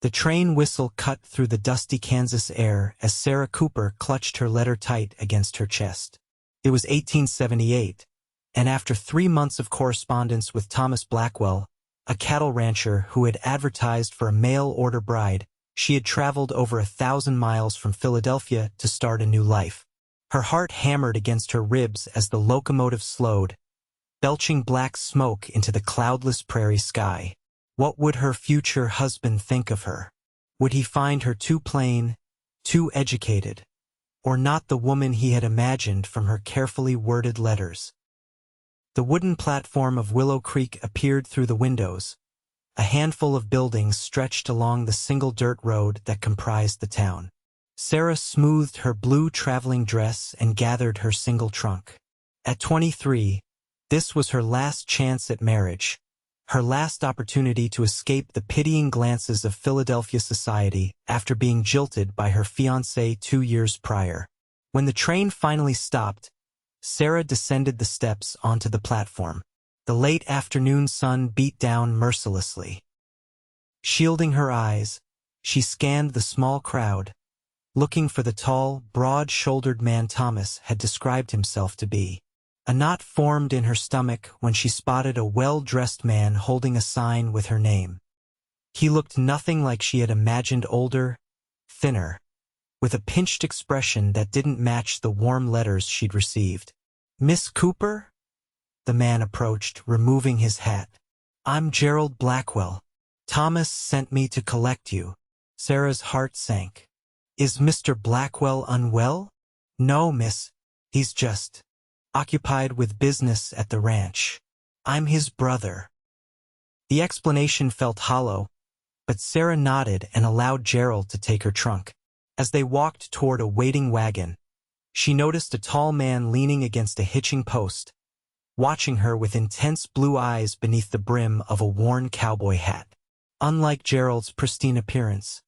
The train whistle cut through the dusty Kansas air as Sarah Cooper clutched her letter tight against her chest. It was 1878, and after 3 months of correspondence with Thomas Blackwell, a cattle rancher who had advertised for a mail-order bride, she had traveled over 1,000 miles from Philadelphia to start a new life. Her heart hammered against her ribs as the locomotive slowed, belching black smoke into the cloudless prairie sky. What would her future husband think of her? Would he find her too plain, too educated, or not the woman he had imagined from her carefully worded letters? The wooden platform of Willow Creek appeared through the windows. A handful of buildings stretched along the single dirt road that comprised the town. Sarah smoothed her blue traveling dress and gathered her single trunk. At 23, this was her last chance at marriage, her last opportunity to escape the pitying glances of Philadelphia society after being jilted by her fiancé 2 years prior. When the train finally stopped, Sarah descended the steps onto the platform. The late afternoon sun beat down mercilessly. Shielding her eyes, she scanned the small crowd, looking for the tall, broad-shouldered man Thomas had described himself to be. A knot formed in her stomach when she spotted a well-dressed man holding a sign with her name. He looked nothing like she had imagined, older, thinner, with a pinched expression that didn't match the warm letters she'd received. "Miss Cooper?" The man approached, removing his hat. "I'm Gerald Blackwell. Thomas sent me to collect you." Sarah's heart sank. "Is Mr. Blackwell unwell?" "No, miss. He's just occupied with business at the ranch. I'm his brother." The explanation felt hollow, but Sarah nodded and allowed Gerald to take her trunk. As they walked toward a waiting wagon, she noticed a tall man leaning against a hitching post, watching her with intense blue eyes beneath the brim of a worn cowboy hat. Unlike Gerald's pristine appearance,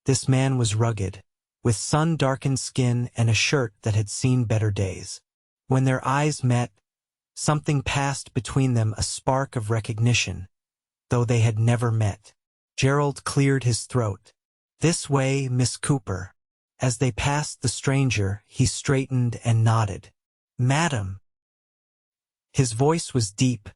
this man was rugged, with sun-darkened skin and a shirt that had seen better days. When their eyes met, something passed between them, a spark of recognition, though they had never met. Gerald cleared his throat. "This way, Miss Cooper." As they passed the stranger, he straightened and nodded. "Madam." His voice was deep,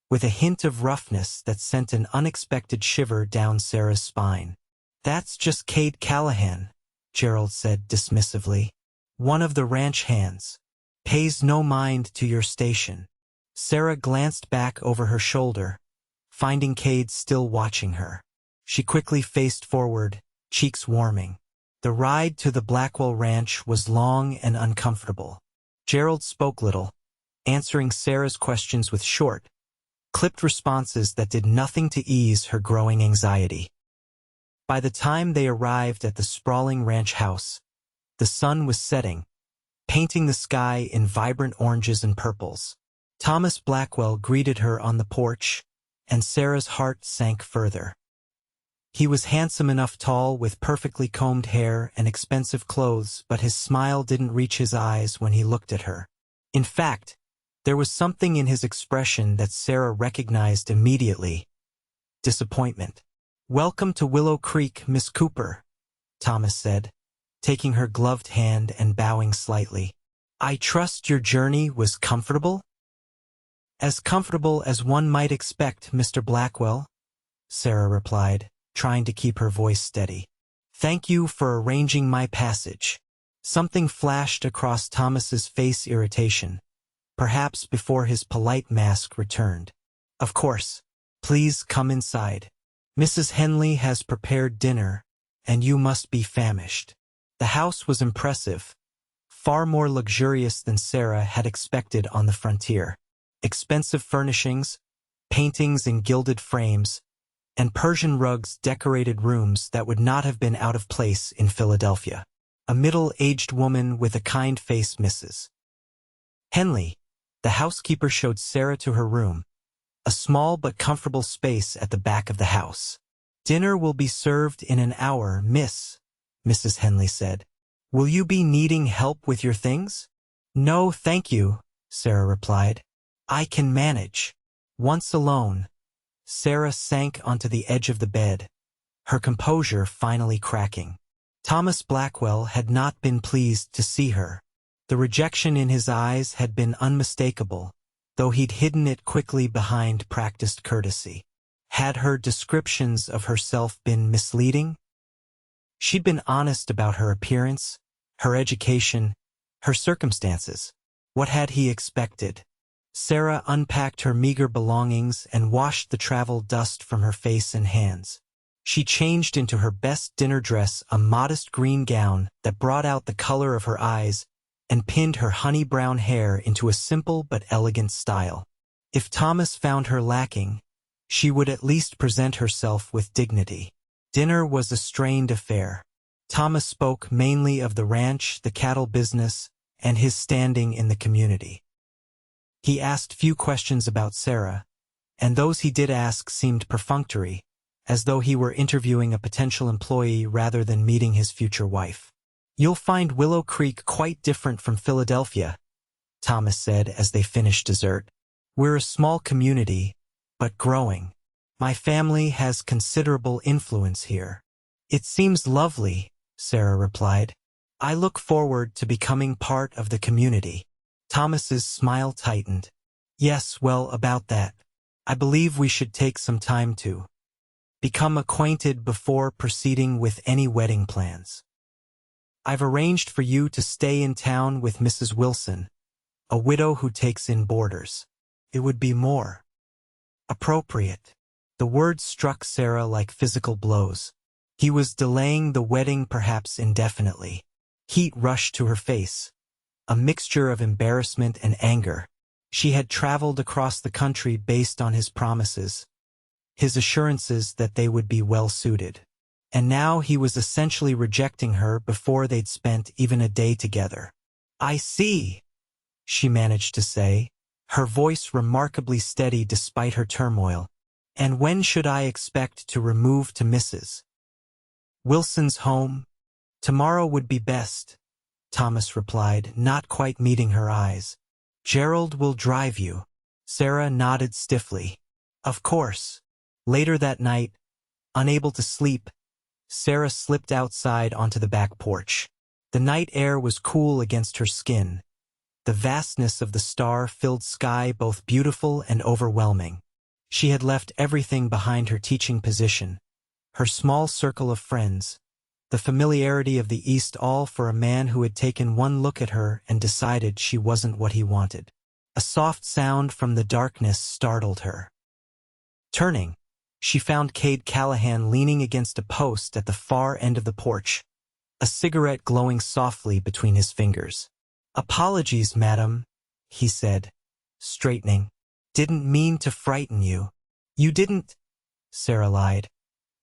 with a hint of roughness that sent an unexpected shiver down Sarah's spine. "That's just Kade Callahan," Gerald said dismissively. "One of the ranch hands. Pays no mind to your station." Sarah glanced back over her shoulder, finding Cade still watching her. She quickly faced forward, cheeks warming. The ride to the Blackwell ranch was long and uncomfortable. Gerald spoke little, answering Sarah's questions with short, clipped responses that did nothing to ease her growing anxiety. By the time they arrived at the sprawling ranch house, the sun was setting, painting the sky in vibrant oranges and purples. Thomas Blackwell greeted her on the porch, and Sarah's heart sank further. He was handsome enough, tall, with perfectly combed hair and expensive clothes, but his smile didn't reach his eyes when he looked at her. In fact, there was something in his expression that Sarah recognized immediately: disappointment. "Welcome to Willow Creek, Miss Cooper," Thomas said, taking her gloved hand and bowing slightly. "I trust your journey was comfortable?" "As comfortable as one might expect, Mr. Blackwell," Sarah replied, trying to keep her voice steady. "Thank you for arranging my passage." Something flashed across Thomas's face: irritation, perhaps before his polite mask returned. "Of course. Please come inside. Mrs. Henley has prepared dinner, and you must be famished." The house was impressive, far more luxurious than Sarah had expected on the frontier. Expensive furnishings, paintings in gilded frames, and Persian rugs decorated rooms that would not have been out of place in Philadelphia. A middle-aged woman with a kind face, Mrs. Henley, the housekeeper, showed Sarah to her room, a small but comfortable space at the back of the house. "Dinner will be served in an hour, Mrs. Henley said. "Will you be needing help with your things?" "No, thank you," Sarah replied. "I can manage." Once alone, Sarah sank onto the edge of the bed, her composure finally cracking. Thomas Blackwell had not been pleased to see her. The rejection in his eyes had been unmistakable, though he'd hidden it quickly behind practiced courtesy. Had her descriptions of herself been misleading? She'd been honest about her appearance, her education, her circumstances. What had he expected? Sarah unpacked her meager belongings and washed the travel dust from her face and hands. She changed into her best dinner dress, a modest green gown that brought out the color of her eyes, and pinned her honey-brown hair into a simple but elegant style. If Thomas found her lacking, she would at least present herself with dignity. Dinner was a strained affair. Thomas spoke mainly of the ranch, the cattle business, and his standing in the community. He asked few questions about Sarah, and those he did ask seemed perfunctory, as though he were interviewing a potential employee rather than meeting his future wife. "You'll find Willow Creek quite different from Philadelphia," Thomas said as they finished dessert. "We're a small community, but growing. My family has considerable influence here." "It seems lovely," Sarah replied. "I look forward to becoming part of the community." Thomas's smile tightened. "Yes, well, about that. I believe we should take some time to become acquainted before proceeding with any wedding plans. I've arranged for you to stay in town with Mrs. Wilson, a widow who takes in boarders. It would be more appropriate." The words struck Sarah like physical blows. He was delaying the wedding perhaps indefinitely. Heat rushed to her face, a mixture of embarrassment and anger. She had traveled across the country based on his promises, his assurances that they would be well-suited. And now he was essentially rejecting her before they'd spent even a day together. "I see," she managed to say, her voice remarkably steady despite her turmoil. "And when should I expect to remove to Mrs. Wilson's home?" "Tomorrow would be best," Thomas replied, not quite meeting her eyes. "Gerald will drive you." Sarah nodded stiffly. "Of course." Later that night, unable to sleep, Sarah slipped outside onto the back porch. The night air was cool against her skin, the vastness of the star-filled sky both beautiful and overwhelming. She had left everything behind her teaching position, her small circle of friends, the familiarity of the East, all for a man who had taken one look at her and decided she wasn't what he wanted. A soft sound from the darkness startled her. Turning, she found Kade Callahan leaning against a post at the far end of the porch, a cigarette glowing softly between his fingers. "Apologies, madam," he said, straightening. "Didn't mean to frighten you." "You didn't," Sarah lied,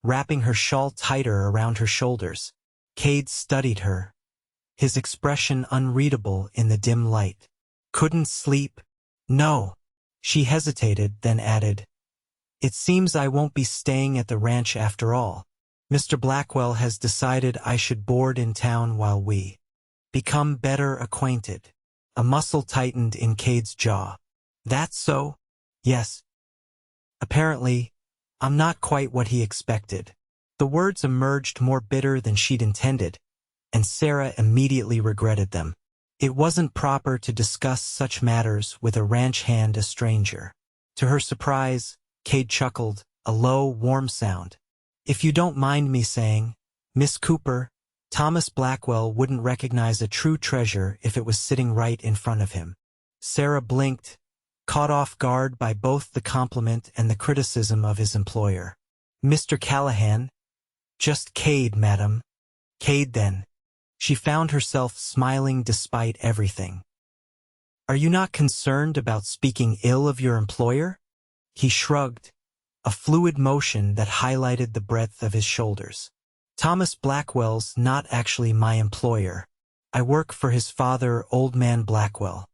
wrapping her shawl tighter around her shoulders. Cade studied her, his expression unreadable in the dim light. "Couldn't sleep?" "No." She hesitated, then added, "It seems I won't be staying at the ranch after all. Mr. Blackwell has decided I should board in town while we become better acquainted." A muscle tightened in Cade's jaw. "That's so?" "Yes. Apparently, I'm not quite what he expected." The words emerged more bitter than she'd intended, and Sarah immediately regretted them. It wasn't proper to discuss such matters with a ranch hand, a stranger. To her surprise, Cade chuckled, a low, warm sound. "If you don't mind me saying, Miss Cooper, Thomas Blackwell wouldn't recognize a true treasure if it was sitting right in front of him." Sarah blinked, caught off guard by both the compliment and the criticism of his employer. "Mr. Callahan?" "Just Cade, madam." "Cade, then." She found herself smiling despite everything. "Are you not concerned about speaking ill of your employer?" He shrugged, a fluid motion that highlighted the breadth of his shoulders. "Thomas Blackwell's not actually my employer. I work for his father, Old Man Blackwell.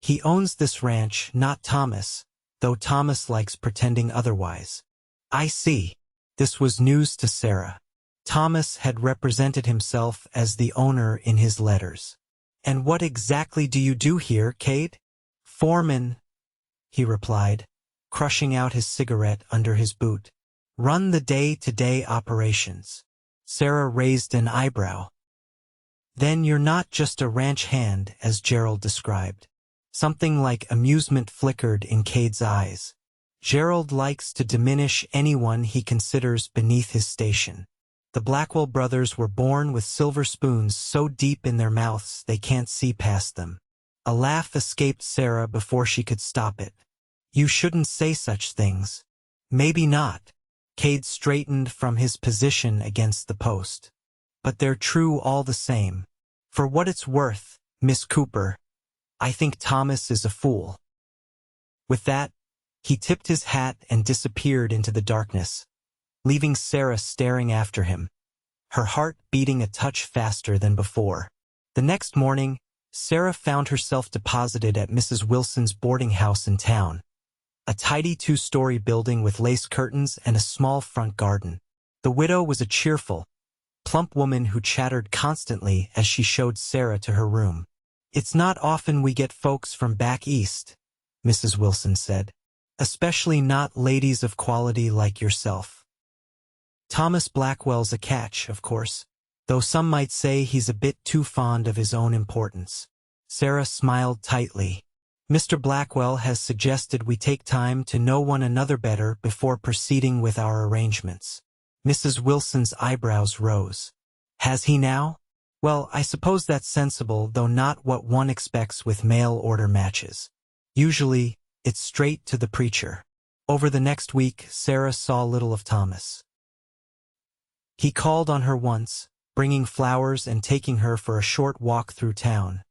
He owns this ranch, not Thomas, though Thomas likes pretending otherwise." "I see." This was news to Sarah. Thomas had represented himself as the owner in his letters. "And what exactly do you do here, Cade?" "Foreman," he replied, crushing out his cigarette under his boot. Run the day-to-day operations. Sarah raised an eyebrow. Then you're not just a ranch hand, as Gerald described. Something like amusement flickered in Cade's eyes. Gerald likes to diminish anyone he considers beneath his station. The Blackwell brothers were born with silver spoons so deep in their mouths they can't see past them. A laugh escaped Sarah before she could stop it. You shouldn't say such things. Maybe not. Cade straightened from his position against the post. But they're true all the same. For what it's worth, Miss Cooper, I think Thomas is a fool. With that, he tipped his hat and disappeared into the darkness, leaving Sarah staring after him, her heart beating a touch faster than before. The next morning, Sarah found herself deposited at Mrs. Wilson's boarding house in town, a tidy 2-story building with lace curtains and a small front garden. The widow was a cheerful, plump woman who chattered constantly as she showed Sarah to her room. It's not often we get folks from back east, Mrs. Wilson said. Especially not ladies of quality like yourself. Thomas Blackwell's a catch, of course, though some might say he's a bit too fond of his own importance. Sarah smiled tightly. Mr. Blackwell has suggested we take time to know one another better before proceeding with our arrangements. Mrs. Wilson's eyebrows rose. Has he now? Well, I suppose that's sensible, though not what one expects with mail-order matches. Usually, it's straight to the preacher. Over the next week, Sarah saw little of Thomas. He called on her once, bringing flowers and taking her for a short walk through town.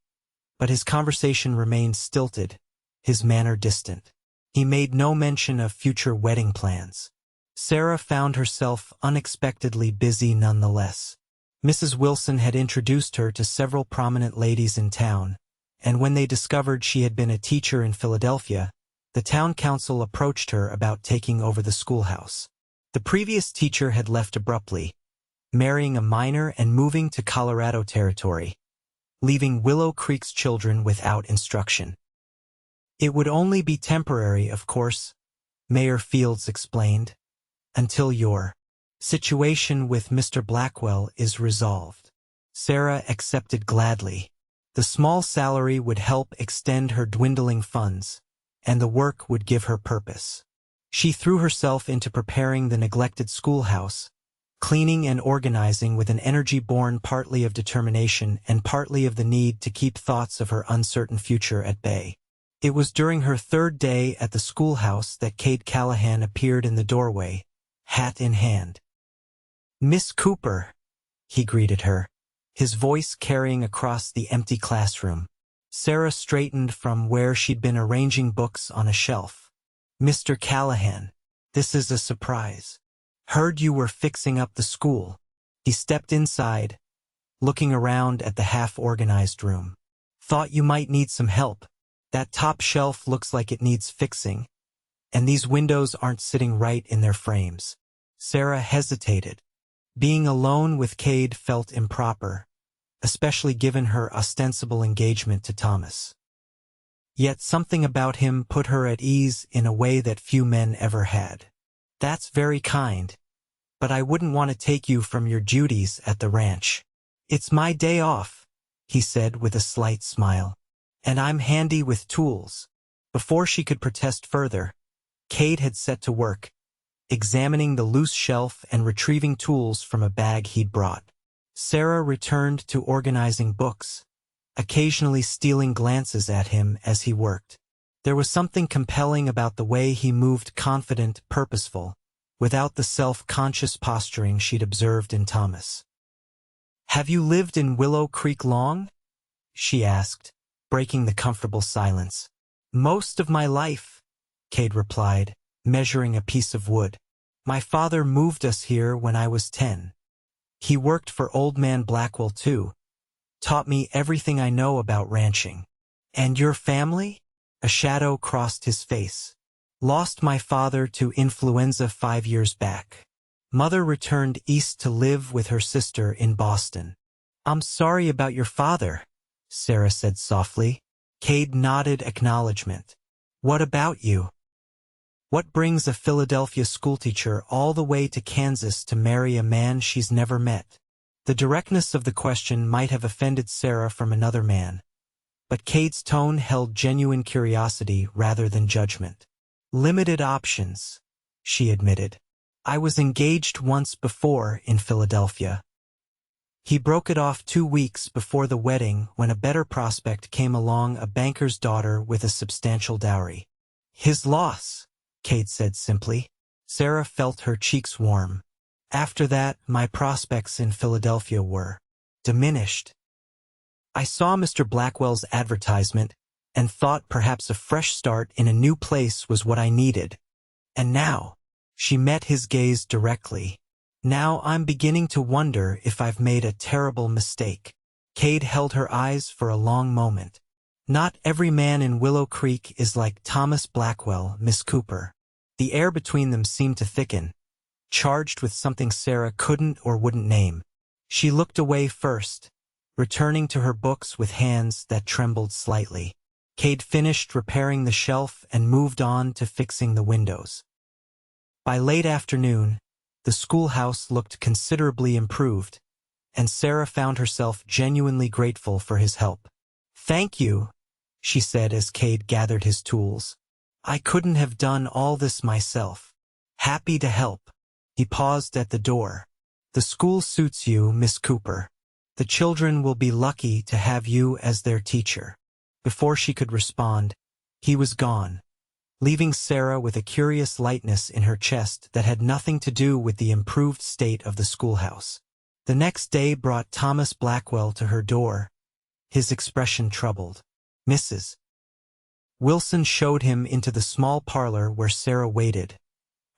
But his conversation remained stilted, his manner distant. He made no mention of future wedding plans. Sarah found herself unexpectedly busy nonetheless. Mrs. Wilson had introduced her to several prominent ladies in town, and when they discovered she had been a teacher in Philadelphia, the town council approached her about taking over the schoolhouse. The previous teacher had left abruptly, marrying a minor and moving to Colorado Territory, leaving Willow Creek's children without instruction. It would only be temporary, of course, Mayor Fields explained, until your situation with Mr. Blackwell is resolved. Sarah accepted gladly. The small salary would help extend her dwindling funds, and the work would give her purpose. She threw herself into preparing the neglected schoolhouse, cleaning and organizing with an energy born partly of determination and partly of the need to keep thoughts of her uncertain future at bay. It was during her 3rd day at the schoolhouse that Kade Callahan appeared in the doorway, hat in hand. "Miss Cooper," he greeted her, his voice carrying across the empty classroom. Sarah straightened from where she'd been arranging books on a shelf. "Mr. Callahan, this is a surprise. Heard you were fixing up the school." He stepped inside, looking around at the half-organized room. "Thought you might need some help. That top shelf looks like it needs fixing, and these windows aren't sitting right in their frames." Sarah hesitated. Being alone with Cade felt improper, especially given her ostensible engagement to Thomas. Yet something about him put her at ease in a way that few men ever had. "That's very kind, but I wouldn't want to take you from your duties at the ranch. It's my day off," he said with a slight smile, "and I'm handy with tools." Before she could protest further, Cade had set to work, examining the loose shelf and retrieving tools from a bag he'd brought. Sarah returned to organizing books, occasionally stealing glances at him as he worked. There was something compelling about the way he moved, confident, purposeful, without the self-conscious posturing she'd observed in Thomas. "Have you lived in Willow Creek long?" she asked, breaking the comfortable silence. "Most of my life," Cade replied, measuring a piece of wood. "My father moved us here when I was 10. He worked for Old Man Blackwell too, taught me everything I know about ranching." "And your family?" A shadow crossed his face. "Lost my father to influenza 5 years back. Mother returned east to live with her sister in Boston." "I'm sorry about your father," Sarah said softly. Cade nodded acknowledgement. "What about you?" What brings a Philadelphia schoolteacher all the way to Kansas to marry a man she's never met? The directness of the question might have offended Sarah from another man, but Cade's tone held genuine curiosity rather than judgment. Limited options, she admitted. I was engaged once before in Philadelphia. He broke it off 2 weeks before the wedding when a better prospect came along, a banker's daughter with a substantial dowry. His loss, Cade said simply. Sarah felt her cheeks warm. After that, my prospects in Philadelphia were diminished. I saw Mr. Blackwell's advertisement and thought perhaps a fresh start in a new place was what I needed. And now, she met his gaze directly. Now I'm beginning to wonder if I've made a terrible mistake. Cade held her eyes for a long moment. Not every man in Willow Creek is like Thomas Blackwell, Miss Cooper. The air between them seemed to thicken, charged with something Sarah couldn't or wouldn't name. She looked away first, returning to her books with hands that trembled slightly. Cade finished repairing the shelf and moved on to fixing the windows. By late afternoon, the schoolhouse looked considerably improved, and Sarah found herself genuinely grateful for his help. "Thank you," she said as Cade gathered his tools. "I couldn't have done all this myself." "Happy to help." He paused at the door. "The school suits you, Miss Cooper. The children will be lucky to have you as their teacher." Before she could respond, he was gone, leaving Sarah with a curious lightness in her chest that had nothing to do with the improved state of the schoolhouse. The next day brought Thomas Blackwell to her door, his expression troubled. Mrs. Wilson showed him into the small parlor where Sarah waited,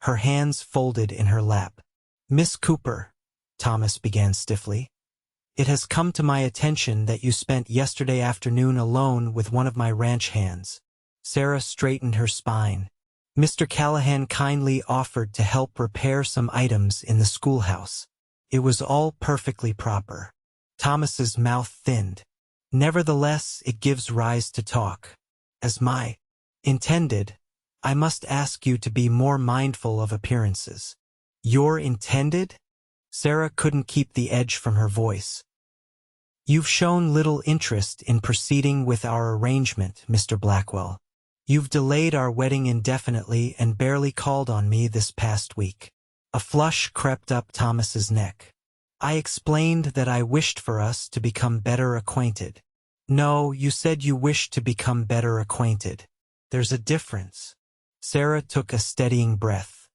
her hands folded in her lap. "Miss Cooper," Thomas began stiffly, "it has come to my attention that you spent yesterday afternoon alone with one of my ranch hands." Sarah straightened her spine. "Mr. Callahan kindly offered to help repair some items in the schoolhouse. It was all perfectly proper." Thomas's mouth thinned. "Nevertheless, it gives rise to talk. As my intended, I must ask you to be more mindful of appearances." "Your intended?" Sarah couldn't keep the edge from her voice. "You've shown little interest in proceeding with our arrangement, Mr. Blackwell. You've delayed our wedding indefinitely and barely called on me this past week." A flush crept up Thomas's neck. "I explained that I wished for us to become better acquainted." "No, you said you wished to become better acquainted. There's a difference." Sarah took a steadying breath.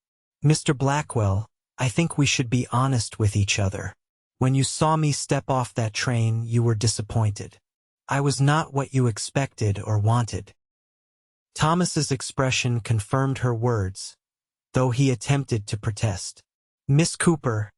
"Mr. Blackwell, I think we should be honest with each other. When you saw me step off that train, you were disappointed. I was not what you expected or wanted." Thomas's expression confirmed her words, though he attempted to protest. "Miss Cooper,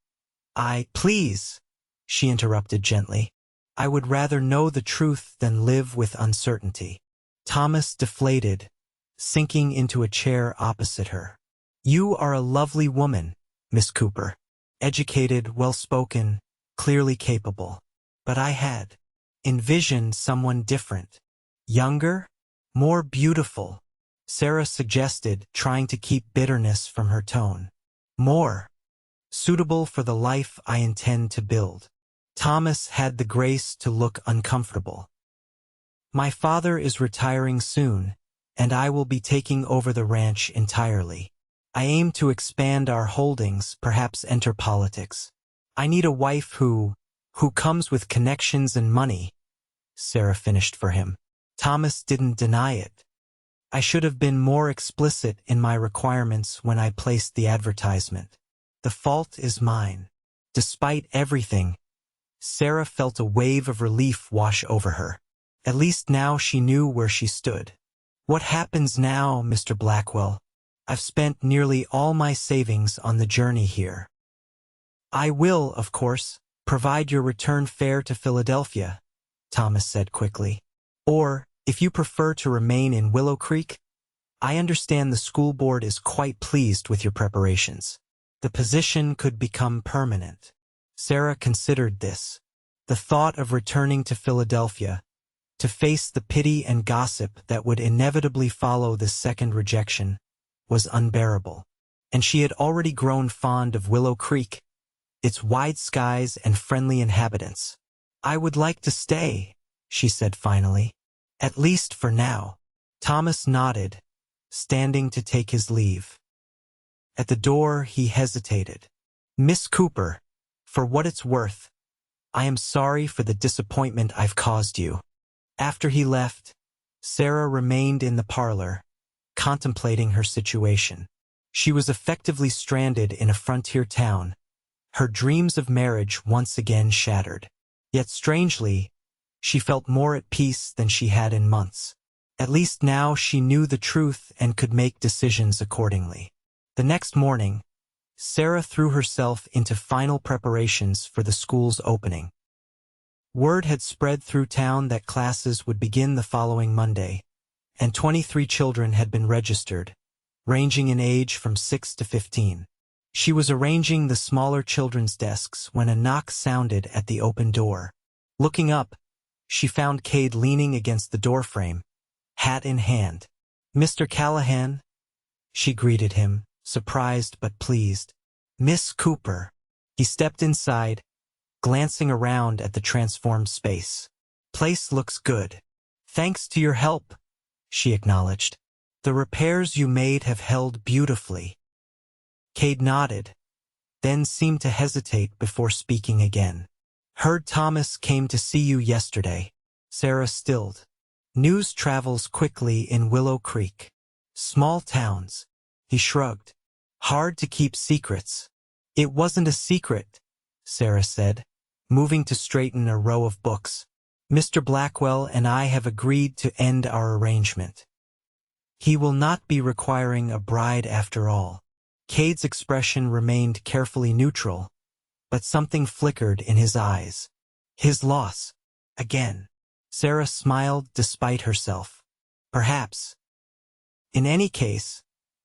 please," she interrupted gently. "I would rather know the truth than live with uncertainty." Thomas deflated, sinking into a chair opposite her. "You are a lovely woman, Miss Cooper. Educated, well-spoken, clearly capable. But I had envisioned someone different. Younger? More beautiful," Sarah suggested, trying to keep bitterness from her tone. "More suitable for the life I intend to build." Thomas had the grace to look uncomfortable. "My father is retiring soon, and I will be taking over the ranch entirely. I aim to expand our holdings, perhaps enter politics. I need a wife who comes with connections and money," Sarah finished for him. Thomas didn't deny it. "I should have been more explicit in my requirements when I placed the advertisement. The fault is mine." Despite everything, Sarah felt a wave of relief wash over her. At least now she knew where she stood. "What happens now, Mr. Blackwell? I've spent nearly all my savings on the journey here." "I will, of course, provide your return fare to Philadelphia," Thomas said quickly. "Or, if you prefer to remain in Willow Creek, I understand the school board is quite pleased with your preparations. The position could become permanent." Sarah considered this. The thought of returning to Philadelphia, to face the pity and gossip that would inevitably follow this second rejection, was unbearable. And she had already grown fond of Willow Creek, its wide skies and friendly inhabitants. "I would like to stay," she said finally. "At least for now." Thomas nodded, standing to take his leave. At the door he hesitated. "Miss Cooper, for what it's worth, I am sorry for the disappointment I've caused you." After he left, Sarah remained in the parlor, contemplating her situation. She was effectively stranded in a frontier town, her dreams of marriage once again shattered. Yet strangely, she felt more at peace than she had in months. At least now she knew the truth and could make decisions accordingly. The next morning, Sarah threw herself into final preparations for the school's opening. Word had spread through town that classes would begin the following Monday, and 23 children had been registered, ranging in age from 6 to 15. She was arranging the smaller children's desks when a knock sounded at the open door. Looking up, she found Cade leaning against the doorframe, hat in hand. "Mr. Callahan?" She greeted him, surprised but pleased. "Miss Cooper." He stepped inside, glancing around at the transformed space. "Place looks good. Thanks to your help," she acknowledged. "The repairs you made have held beautifully." Cade nodded, then seemed to hesitate before speaking again. "Heard Thomas came to see you yesterday." Sarah stilled. "News travels quickly in Willow Creek. Small towns." He shrugged. "Hard to keep secrets." "It wasn't a secret," Sarah said, moving to straighten a row of books. "Mr. Blackwell and I have agreed to end our arrangement. He will not be requiring a bride after all." Cade's expression remained carefully neutral, but something flickered in his eyes. "His loss. Again." Sarah smiled despite herself. "Perhaps. In any case,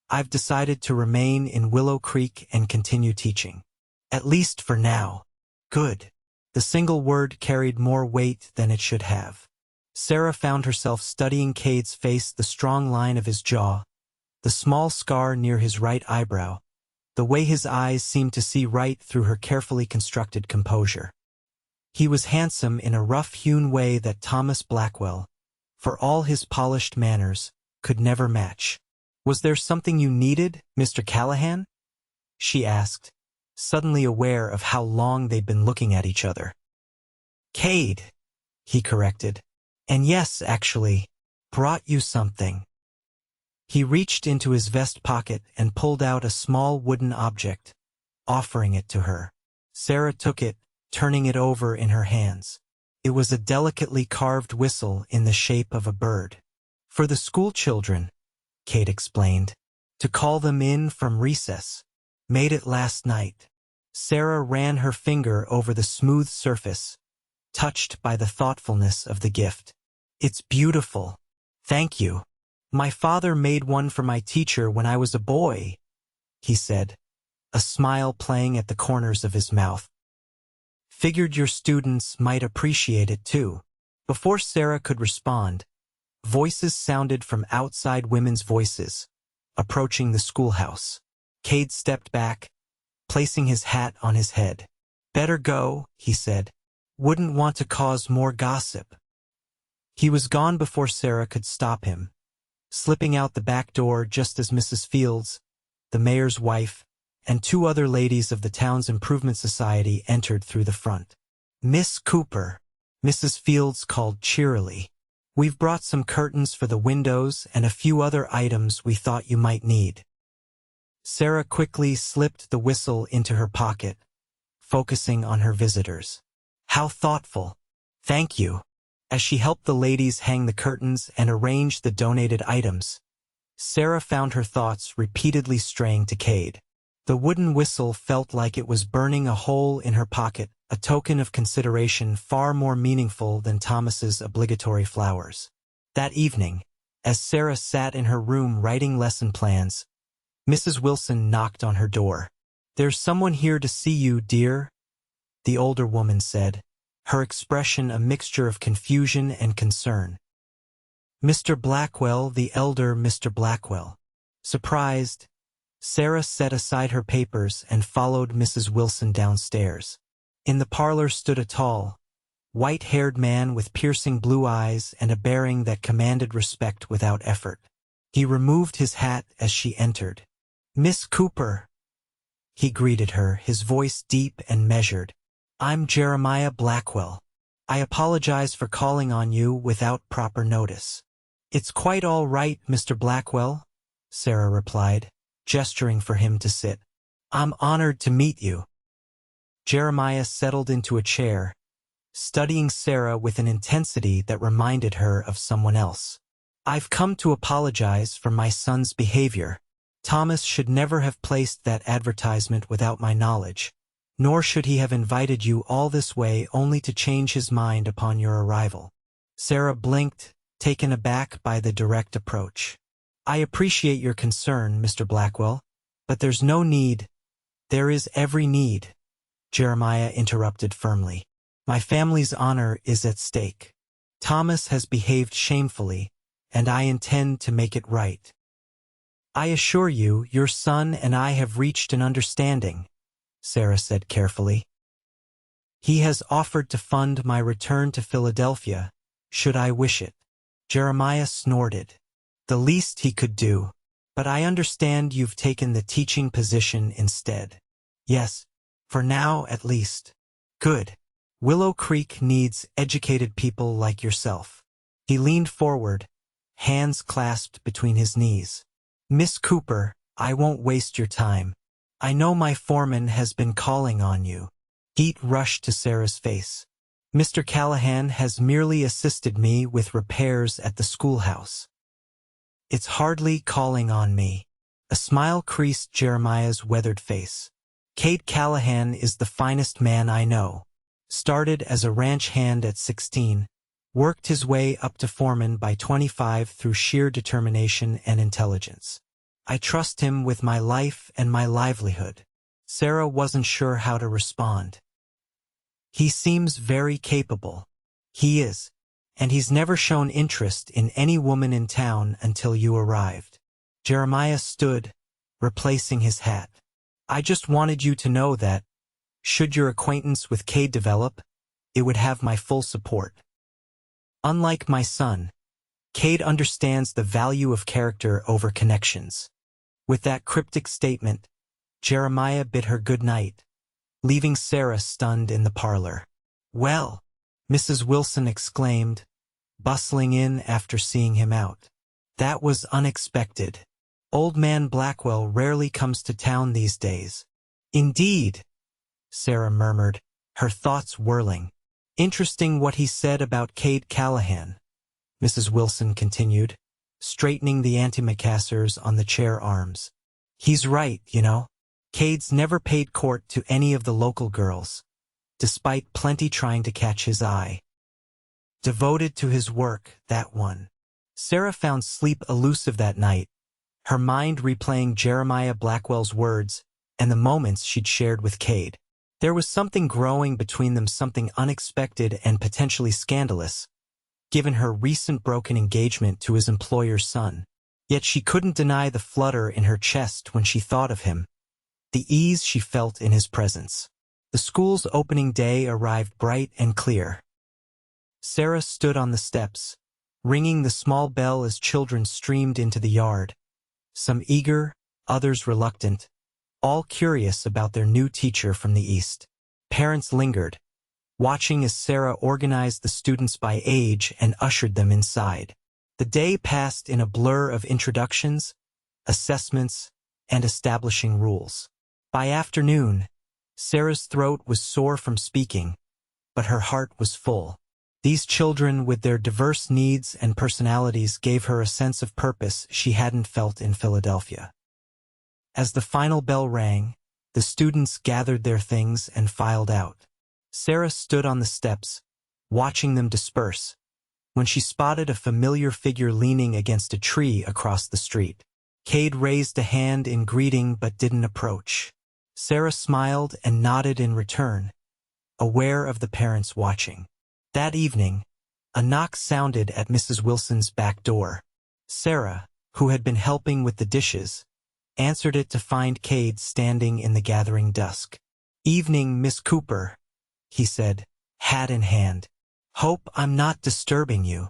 I've decided to remain in Willow Creek and continue teaching. At least for now." "Good." The single word carried more weight than it should have. Sarah found herself studying Cade's face, the strong line of his jaw, the small scar near his right eyebrow, the way his eyes seemed to see right through her carefully constructed composure. He was handsome in a rough-hewn way that Thomas Blackwell, for all his polished manners, could never match. "Was there something you needed, Mr. Callahan?" she asked, suddenly aware of how long they'd been looking at each other. "Cade," he corrected. "And yes, actually, brought you something." He reached into his vest pocket and pulled out a small wooden object, offering it to her. Sarah took it, turning it over in her hands. It was a delicately carved whistle in the shape of a bird. "For the school children," Cade explained, "to call them in from recess. Made it last night." Sarah ran her finger over the smooth surface, touched by the thoughtfulness of the gift. "It's beautiful. Thank you. My father made one for my teacher when I was a boy," he said, a smile playing at the corners of his mouth. "Figured your students might appreciate it too." Before Sarah could respond, voices sounded from outside women's voices, approaching the schoolhouse. Cade stepped back, placing his hat on his head. "Better go," he said. "Wouldn't want to cause more gossip." He was gone before Sarah could stop him, slipping out the back door just as Mrs. Fields, the mayor's wife, and 2 other ladies of the town's improvement society entered through the front. "Miss Cooper," Mrs. Fields called cheerily. "We've brought some curtains for the windows and a few other items we thought you might need." Sarah quickly slipped the whistle into her pocket, focusing on her visitors. "How thoughtful. Thank you." As she helped the ladies hang the curtains and arrange the donated items, Sarah found her thoughts repeatedly straying to Cade. The wooden whistle felt like it was burning a hole in her pocket, a token of consideration far more meaningful than Thomas's obligatory flowers. That evening, as Sarah sat in her room writing lesson plans, Mrs. Wilson knocked on her door. "There's someone here to see you, dear," the older woman said, her expression a mixture of confusion and concern. "Mr. Blackwell, the elder Mr. Blackwell." Surprised, Sarah set aside her papers and followed Mrs. Wilson downstairs. In the parlor stood a tall, white-haired man with piercing blue eyes and a bearing that commanded respect without effort. He removed his hat as she entered. "Miss Cooper," he greeted her, his voice deep and measured. "I'm Jeremiah Blackwell. I apologize for calling on you without proper notice." "It's quite all right, Mr. Blackwell," Sarah replied, gesturing for him to sit. "I'm honored to meet you." Jeremiah settled into a chair, studying Sarah with an intensity that reminded her of someone else. "I've come to apologize for my son's behavior. Thomas should never have placed that advertisement without my knowledge, nor should he have invited you all this way only to change his mind upon your arrival." Sarah blinked, taken aback by the direct approach. "I appreciate your concern, Mr. Blackwell, but there's no need." "There is every need," Jeremiah interrupted firmly. "My family's honor is at stake. Thomas has behaved shamefully, and I intend to make it right. I assure you, your son and I have reached an understanding," Sarah said carefully. "He has offered to fund my return to Philadelphia, should I wish it." Jeremiah snorted. "The least he could do. But I understand you've taken the teaching position instead." "Yes, for now at least." "Good. Willow Creek needs educated people like yourself." He leaned forward, hands clasped between his knees. "Miss Cooper, I won't waste your time. I know my foreman has been calling on you." Heat rushed to Sarah's face. "Mr. Callahan has merely assisted me with repairs at the schoolhouse." "It's hardly calling on me." A smile creased Jeremiah's weathered face. "Kade Callahan is the finest man I know. Started as a ranch hand at 16, worked his way up to foreman by 25 through sheer determination and intelligence. I trust him with my life and my livelihood." Sarah wasn't sure how to respond. "He seems very capable." "He is. And he's never shown interest in any woman in town until you arrived." Jeremiah stood, replacing his hat. "I just wanted you to know that, should your acquaintance with Cade develop, it would have my full support. Unlike my son, Cade understands the value of character over connections." With that cryptic statement, Jeremiah bid her good night, leaving Sarah stunned in the parlor. "Well," Mrs. Wilson exclaimed, bustling in after seeing him out. "That was unexpected. Old man Blackwell rarely comes to town these days." "Indeed," Sarah murmured, her thoughts whirling. "Interesting what he said about Kade Callahan," Mrs. Wilson continued, straightening the antimacassars on the chair arms. "He's right, you know. Cade's never paid court to any of the local girls, despite plenty trying to catch his eye. Devoted to his work, that one." Sarah found sleep elusive that night, her mind replaying Jeremiah Blackwell's words and the moments she'd shared with Cade. There was something growing between them, something unexpected and potentially scandalous, given her recent broken engagement to his employer's son. Yet she couldn't deny the flutter in her chest when she thought of him, the ease she felt in his presence. The school's opening day arrived bright and clear. Sarah stood on the steps, ringing the small bell as children streamed into the yard, some eager, others reluctant, all curious about their new teacher from the East. Parents lingered, watching as Sarah organized the students by age and ushered them inside. The day passed in a blur of introductions, assessments, and establishing rules. By afternoon, Sarah's throat was sore from speaking, but her heart was full. These children, with their diverse needs and personalities, gave her a sense of purpose she hadn't felt in Philadelphia. As the final bell rang, the students gathered their things and filed out. Sarah stood on the steps, watching them disperse, when she spotted a familiar figure leaning against a tree across the street. Cade raised a hand in greeting but didn't approach. Sarah smiled and nodded in return, aware of the parents watching. That evening, a knock sounded at Mrs. Wilson's back door. "Sarah," who had been helping with the dishes, answered it to find Cade standing in the gathering dusk. "Evening, Miss Cooper," he said, hat in hand. "Hope I'm not disturbing you."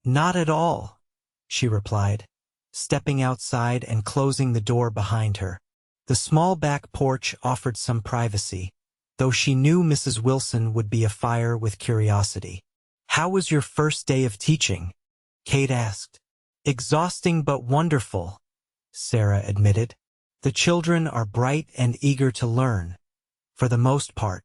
"Not at all," she replied, stepping outside and closing the door behind her. The small back porch offered some privacy, though she knew Mrs. Wilson would be afire with curiosity. "How was your first day of teaching?" Cade asked. "Exhausting but wonderful," Sarah admitted. "The children are bright and eager to learn, for the most part."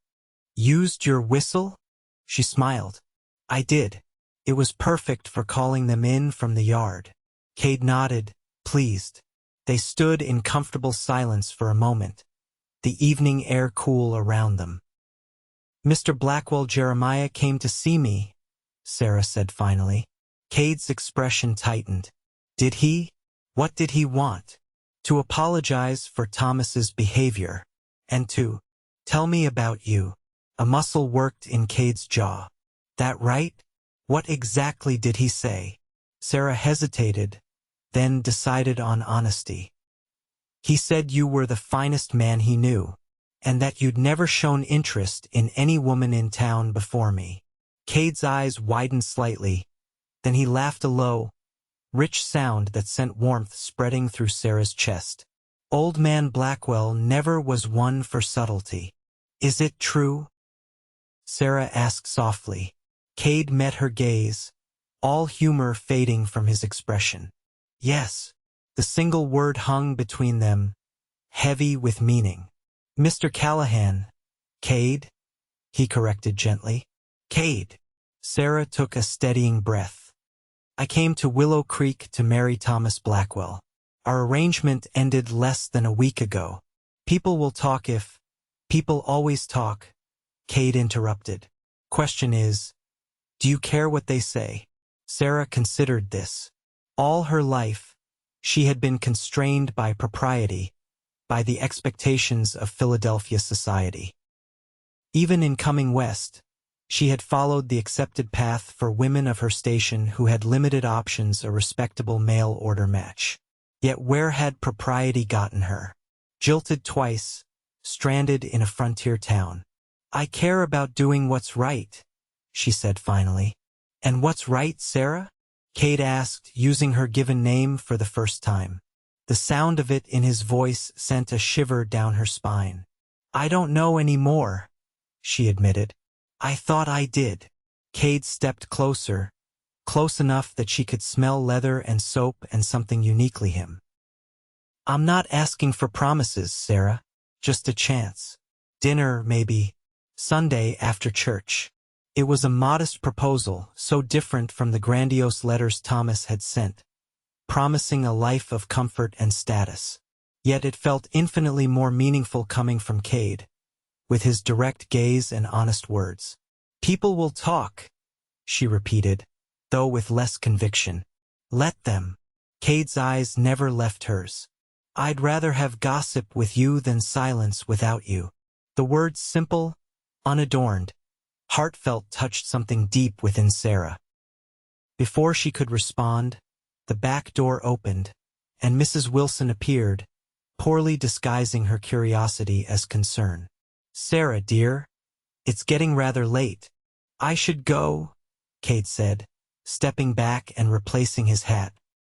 "Used your whistle?" She smiled. "I did. It was perfect for calling them in from the yard." Cade nodded, pleased. They stood in comfortable silence for a moment, the evening air cool around them. "Mr. Blackwell Jeremiah came to see me," Sarah said finally. Cade's expression tightened. "Did he? What did he want?" "To apologize for Thomas's behavior, and to tell me about you." A muscle worked in Cade's jaw. "That right? What exactly did he say?" Sarah hesitated, then decided on honesty. "He said you were the finest man he knew, and that you'd never shown interest in any woman in town before me." Cade's eyes widened slightly, then he laughed a low, rich sound that sent warmth spreading through Sarah's chest. "Old man Blackwell never was one for subtlety. Is it true?" Sarah asked softly. Cade met her gaze, all humor fading from his expression. "Yes." The single word hung between them, heavy with meaning. "Mr. Callahan, Cade," he corrected gently. "Cade." Sarah took a steadying breath. "I came to Willow Creek to marry Thomas Blackwell. Our arrangement ended less than a week ago." "People will talk if—" "People always talk," Cade interrupted. "Question is, do you care what they say?" Sarah considered this. All her life, she had been constrained by propriety, by the expectations of Philadelphia society. Even in coming west, she had followed the accepted path for women of her station who had limited options, a respectable mail-order match. Yet where had propriety gotten her? Jilted twice, stranded in a frontier town. "I care about doing what's right," she said finally. "And what's right, Sarah?" Cade asked, using her given name for the first time. The sound of it in his voice sent a shiver down her spine. "I don't know any more," she admitted. "I thought I did." Cade stepped closer, close enough that she could smell leather and soap and something uniquely him. "I'm not asking for promises, Sarah. Just a chance. Dinner, maybe. Sunday after church." It was a modest proposal, so different from the grandiose letters Thomas had sent, promising a life of comfort and status. Yet it felt infinitely more meaningful coming from Cade, with his direct gaze and honest words. "People will talk," she repeated, though with less conviction. "Let them." Cade's eyes never left hers. "I'd rather have gossip with you than silence without you." The words simple, unadorned, heartfelt touched something deep within Sarah. Before she could respond, the back door opened, and Mrs. Wilson appeared, poorly disguising her curiosity as concern. "Sarah, dear, it's getting rather late." "I should go," Cade said, stepping back and replacing his hat.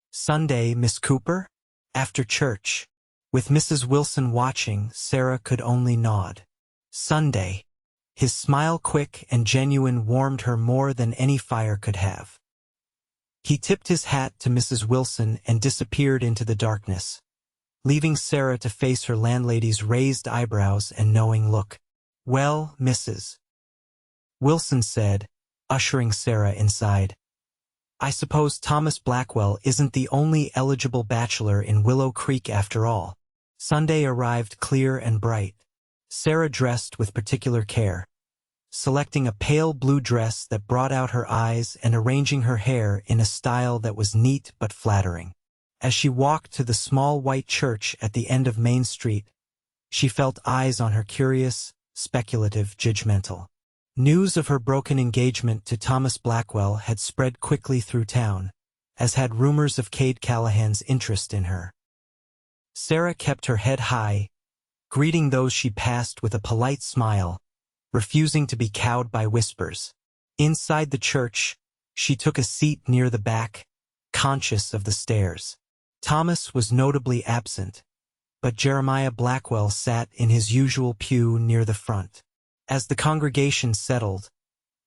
"Sunday, Miss Cooper?" "After church." With Mrs. Wilson watching, Sarah could only nod. "Sunday." His smile, quick and genuine, warmed her more than any fire could have. He tipped his hat to Mrs. Wilson and disappeared into the darkness, leaving Sarah to face her landlady's raised eyebrows and knowing look. "Well, Mrs. Wilson said, ushering Sarah inside, "I suppose Thomas Blackwell isn't the only eligible bachelor in Willow Creek after all." Sunday arrived clear and bright. Sarah dressed with particular care, selecting a pale blue dress that brought out her eyes and arranging her hair in a style that was neat but flattering. As she walked to the small white church at the end of Main Street, she felt eyes on her, curious, speculative, judgmental. News of her broken engagement to Thomas Blackwell had spread quickly through town, as had rumors of Kade Callahan's interest in her. Sarah kept her head high, greeting those she passed with a polite smile, refusing to be cowed by whispers. Inside the church, she took a seat near the back, conscious of the stairs. Thomas was notably absent, but Jeremiah Blackwell sat in his usual pew near the front. As the congregation settled,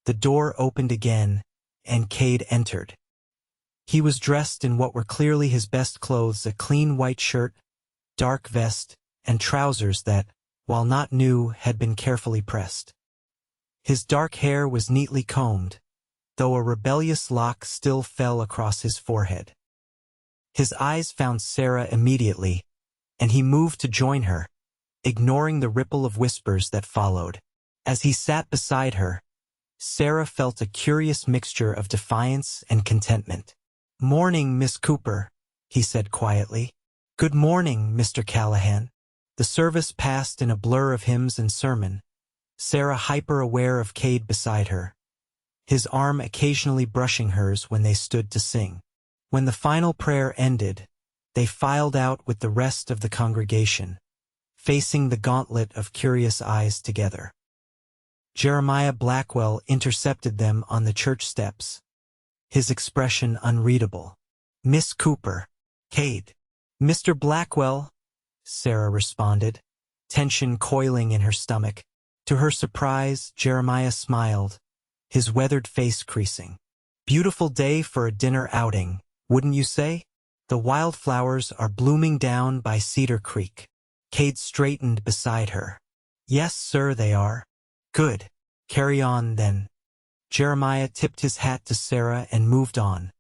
the door opened again, and Cade entered. He was dressed in what were clearly his best clothes, a clean white shirt, dark vest, and trousers that, while not new, had been carefully pressed. His dark hair was neatly combed, though a rebellious lock still fell across his forehead. His eyes found Sarah immediately, and he moved to join her, ignoring the ripple of whispers that followed. As he sat beside her, Sarah felt a curious mixture of defiance and contentment. "Morning, Miss Cooper," he said quietly. "Good morning, Mr. Callahan." The service passed in a blur of hymns and sermon, Sarah hyper-aware of Cade beside her, his arm occasionally brushing hers when they stood to sing. When the final prayer ended, they filed out with the rest of the congregation, facing the gauntlet of curious eyes together. Jeremiah Blackwell intercepted them on the church steps, his expression unreadable. "Miss Cooper." "Cade." "Mr. Blackwell," Sarah responded, tension coiling in her stomach. To her surprise, Jeremiah smiled, his weathered face creasing. "Beautiful day for a dinner outing, wouldn't you say? The wildflowers are blooming down by Cedar Creek." Cade straightened beside her. "Yes, sir, they are." "Good. Carry on, then." Jeremiah tipped his hat to Sarah and moved on,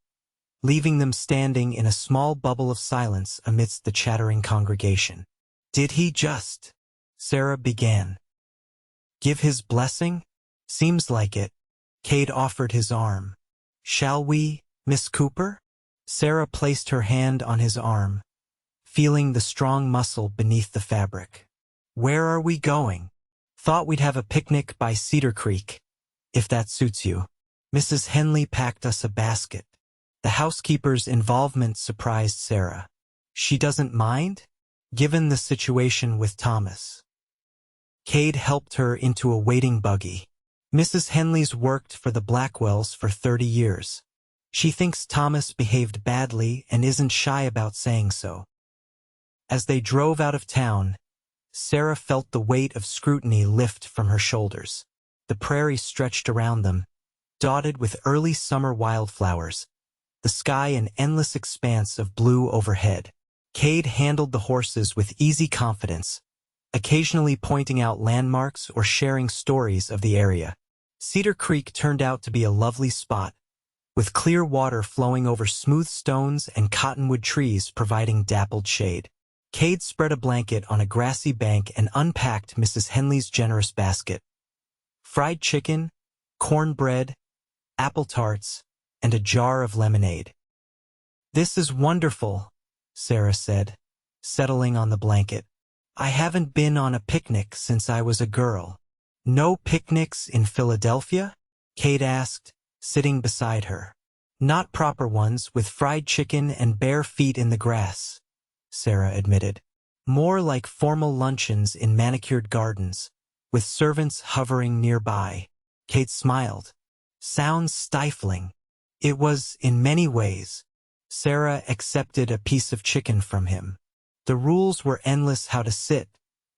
leaving them standing in a small bubble of silence amidst the chattering congregation. "Did he just," Sarah began, "give his blessing?" "Seems like it." Cade offered his arm. "Shall we, Miss Cooper?" Sarah placed her hand on his arm, feeling the strong muscle beneath the fabric. "Where are we going?" "Thought we'd have a picnic by Cedar Creek, if that suits you. Mrs. Henley packed us a basket." The housekeeper's involvement surprised Sarah. "She doesn't mind?" Given the situation with Thomas. Cade helped her into a waiting buggy. "Mrs. Henley's worked for the Blackwells for 30 years. She thinks Thomas behaved badly and isn't shy about saying so." As they drove out of town, Sarah felt the weight of scrutiny lift from her shoulders. The prairie stretched around them, dotted with early summer wildflowers, the sky an endless expanse of blue overhead. Cade handled the horses with easy confidence, occasionally pointing out landmarks or sharing stories of the area. Cedar Creek turned out to be a lovely spot, with clear water flowing over smooth stones and cottonwood trees providing dappled shade. Cade spread a blanket on a grassy bank and unpacked Mrs. Henley's generous basket. Fried chicken, cornbread, apple tarts, and a jar of lemonade. "This is wonderful," Sarah said, settling on the blanket. "I haven't been on a picnic since I was a girl." "No picnics in Philadelphia?" Cade asked, sitting beside her. "Not proper ones with fried chicken and bare feet in the grass," Sarah admitted. "More like formal luncheons in manicured gardens, with servants hovering nearby." Cade smiled. "Sounds stifling." It was, in many ways. Sarah accepted a piece of chicken from him. The rules were endless: how to sit,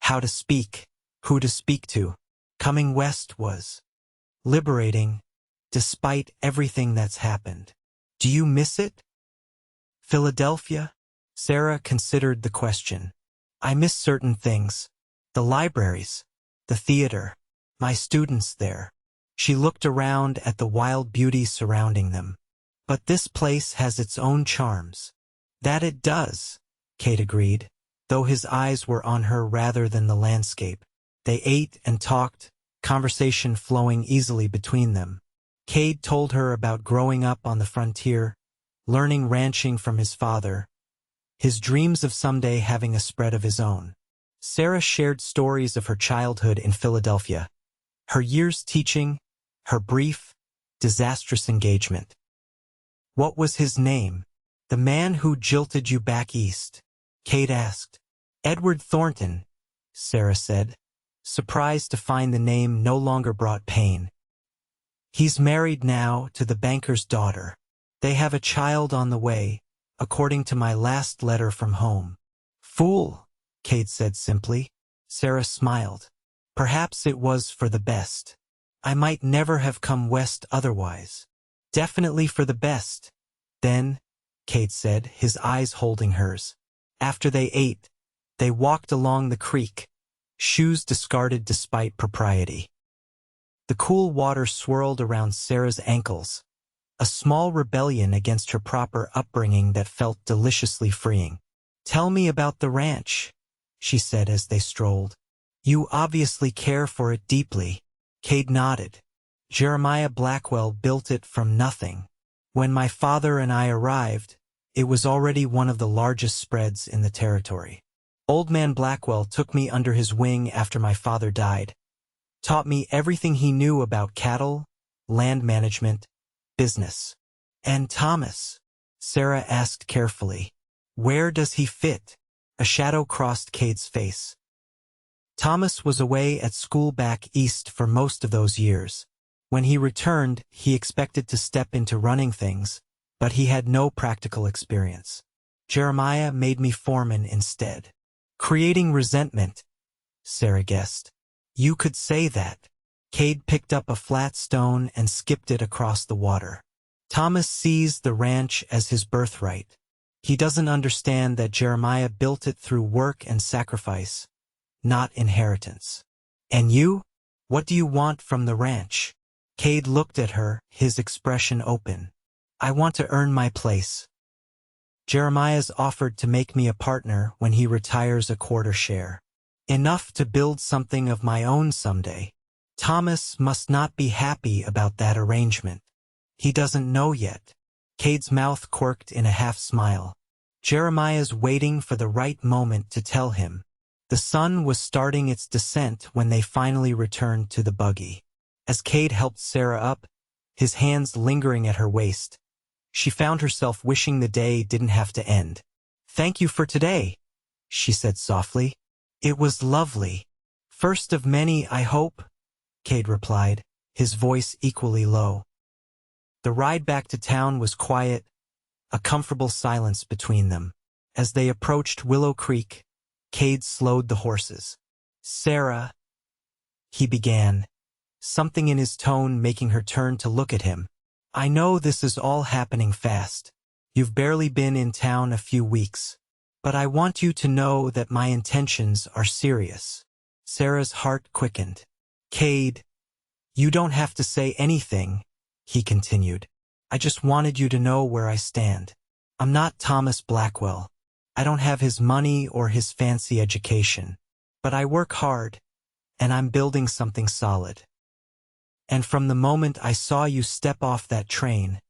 how to speak, who to speak to. Coming west was liberating, despite everything that's happened. "Do you miss it?" "Philadelphia?" Sarah considered the question. "I miss certain things. The libraries, the theater, my students there." She looked around at the wild beauty surrounding them. "But this place has its own charms." "That it does," Cade agreed, though his eyes were on her rather than the landscape. They ate and talked, conversation flowing easily between them. Cade told her about growing up on the frontier, learning ranching from his father, his dreams of someday having a spread of his own. Sarah shared stories of her childhood in Philadelphia, her years teaching, her brief, disastrous engagement. What was his name? The man who jilted you back east, Cade asked. Edward Thornton, Sarah said, surprised to find the name no longer brought pain. He's married now to the banker's daughter. They have a child on the way, according to my last letter from home. Fool, Cade said simply. Sarah smiled. Perhaps it was for the best. I might never have come west otherwise. Definitely for the best. Then, Cade said, his eyes holding hers. After they ate, they walked along the creek, shoes discarded despite propriety. The cool water swirled around Sarah's ankles, a small rebellion against her proper upbringing that felt deliciously freeing. Tell me about the ranch, she said as they strolled. You obviously care for it deeply. Cade nodded. Jeremiah Blackwell built it from nothing. When my father and I arrived, it was already one of the largest spreads in the territory. Old man Blackwell took me under his wing after my father died, taught me everything he knew about cattle, land management, business. And Thomas? Sarah asked carefully. Where does he fit? A shadow crossed Cade's face. Thomas was away at school back east for most of those years. When he returned, he expected to step into running things, but he had no practical experience. Jeremiah made me foreman instead. Creating resentment, Sarah guessed. You could say that. Cade picked up a flat stone and skipped it across the water. Thomas sees the ranch as his birthright. He doesn't understand that Jeremiah built it through work and sacrifice, not inheritance. And you? What do you want from the ranch? Cade looked at her, his expression open. I want to earn my place. Jeremiah's offered to make me a partner when he retires a quarter share. Enough to build something of my own someday. Thomas must not be happy about that arrangement. He doesn't know yet. Cade's mouth quirked in a half-smile. Jeremiah's waiting for the right moment to tell him. The sun was starting its descent when they finally returned to the buggy. As Cade helped Sarah up, his hands lingering at her waist, she found herself wishing the day didn't have to end. Thank you for today, she said softly. It was lovely. First of many, I hope, Cade replied, his voice equally low. The ride back to town was quiet, a comfortable silence between them. As they approached Willow Creek, Cade slowed the horses. Sarah, he began, something in his tone making her turn to look at him. I know this is all happening fast. You've barely been in town a few weeks. But I want you to know that my intentions are serious. Sarah's heart quickened. Cade, you don't have to say anything, he continued. I just wanted you to know where I stand. I'm not Thomas Blackwell. I don't have his money or his fancy education. But I work hard, and I'm building something solid. And from the moment I saw you step off that train,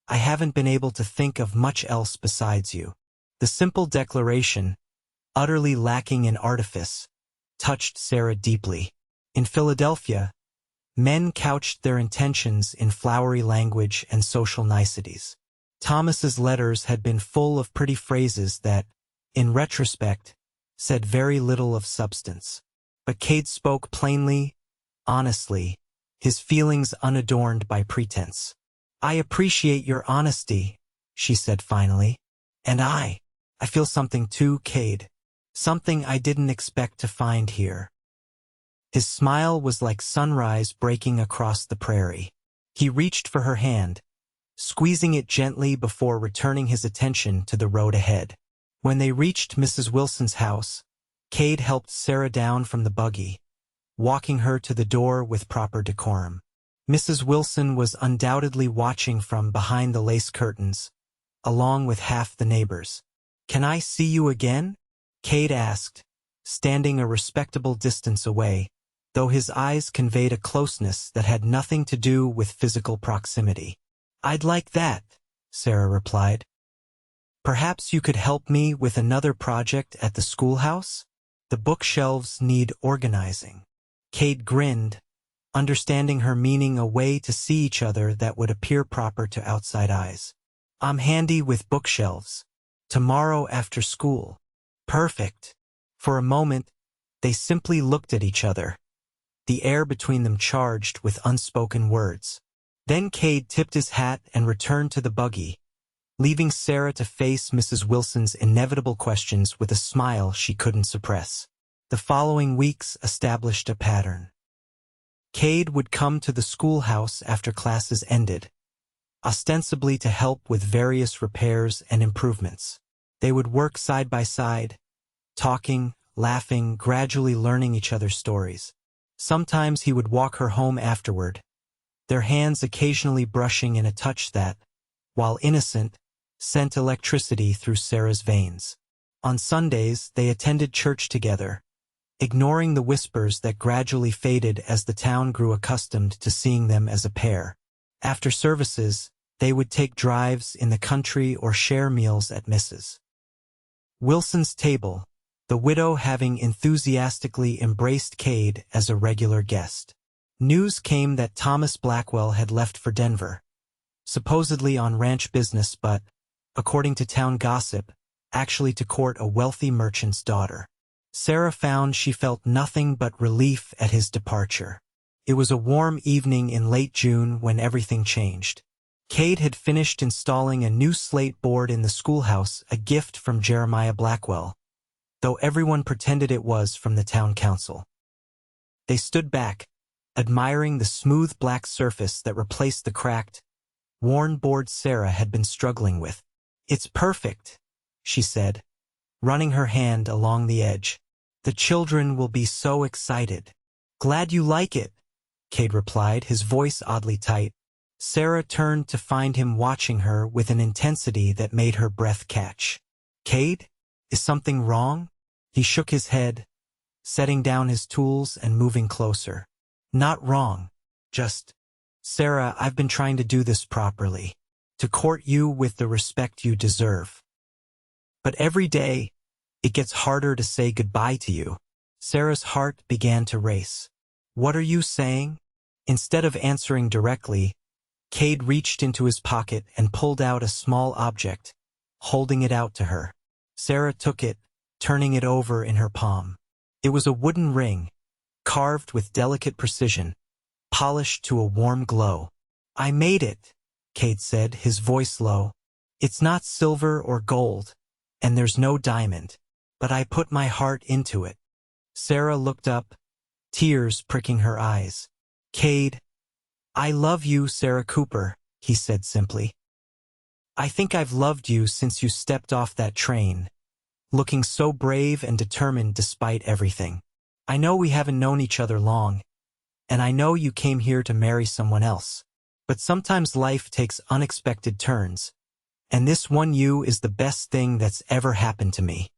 I haven't been able to think of much else besides you. The simple declaration, utterly lacking in artifice, touched Sarah deeply. In Philadelphia, men couched their intentions in flowery language and social niceties. Thomas's letters had been full of pretty phrases that, in retrospect, said very little of substance. But Cade spoke plainly, honestly, his feelings unadorned by pretense. I appreciate your honesty, she said finally. And I feel something too, Cade. Something I didn't expect to find here. His smile was like sunrise breaking across the prairie. He reached for her hand, squeezing it gently before returning his attention to the road ahead. When they reached Mrs. Wilson's house, Cade helped Sarah down from the buggy, walking her to the door with proper decorum. Mrs. Wilson was undoubtedly watching from behind the lace curtains, along with half the neighbors. Can I see you again? Cade asked, standing a respectable distance away, though his eyes conveyed a closeness that had nothing to do with physical proximity. I'd like that, Sarah replied. Perhaps you could help me with another project at the schoolhouse? The bookshelves need organizing. Cade grinned, understanding her meaning a way to see each other that would appear proper to outside eyes. I'm handy with bookshelves. Tomorrow after school. Perfect. For a moment, they simply looked at each other, the air between them charged with unspoken words. Then Cade tipped his hat and returned to the buggy, leaving Sarah to face Mrs. Wilson's inevitable questions with a smile she couldn't suppress. The following weeks established a pattern. Cade would come to the schoolhouse after classes ended, ostensibly to help with various repairs and improvements. They would work side by side, talking, laughing, gradually learning each other's stories. Sometimes he would walk her home afterward, their hands occasionally brushing in a touch that, while innocent, sent electricity through Sarah's veins. On Sundays, they attended church together, ignoring the whispers that gradually faded as the town grew accustomed to seeing them as a pair. After services, they would take drives in the country or share meals at Mrs. Wilson's table, the widow having enthusiastically embraced Cade as a regular guest. News came that Thomas Blackwell had left for Denver, supposedly on ranch business but, according to town gossip, actually to court a wealthy merchant's daughter. Sarah found she felt nothing but relief at his departure. It was a warm evening in late June when everything changed. Cade had finished installing a new slate board in the schoolhouse, a gift from Jeremiah Blackwell, though everyone pretended it was from the town council. They stood back, admiring the smooth black surface that replaced the cracked, worn board Sarah had been struggling with. "It's perfect," she said, running her hand along the edge. "The children will be so excited." "Glad you like it," Cade replied, his voice oddly tight. Sarah turned to find him watching her with an intensity that made her breath catch. "Cade, is something wrong?" He shook his head, setting down his tools and moving closer. "Not wrong. Just, Sarah, I've been trying to do this properly, to court you with the respect you deserve. But every day, it gets harder to say goodbye to you." Sarah's heart began to race. "What are you saying?" Instead of answering directly, Cade reached into his pocket and pulled out a small object, holding it out to her. Sarah took it, turning it over in her palm. It was a wooden ring, carved with delicate precision, polished to a warm glow. "I made it," Cade said, his voice low. "It's not silver or gold, and there's no diamond, but I put my heart into it." Sarah looked up, tears pricking her eyes. "Cade, I love you, Sarah Cooper," he said simply. "I think I've loved you since you stepped off that train, looking so brave and determined despite everything. I know we haven't known each other long, and I know you came here to marry someone else. But sometimes life takes unexpected turns, and this one you is the best thing that's ever happened to me."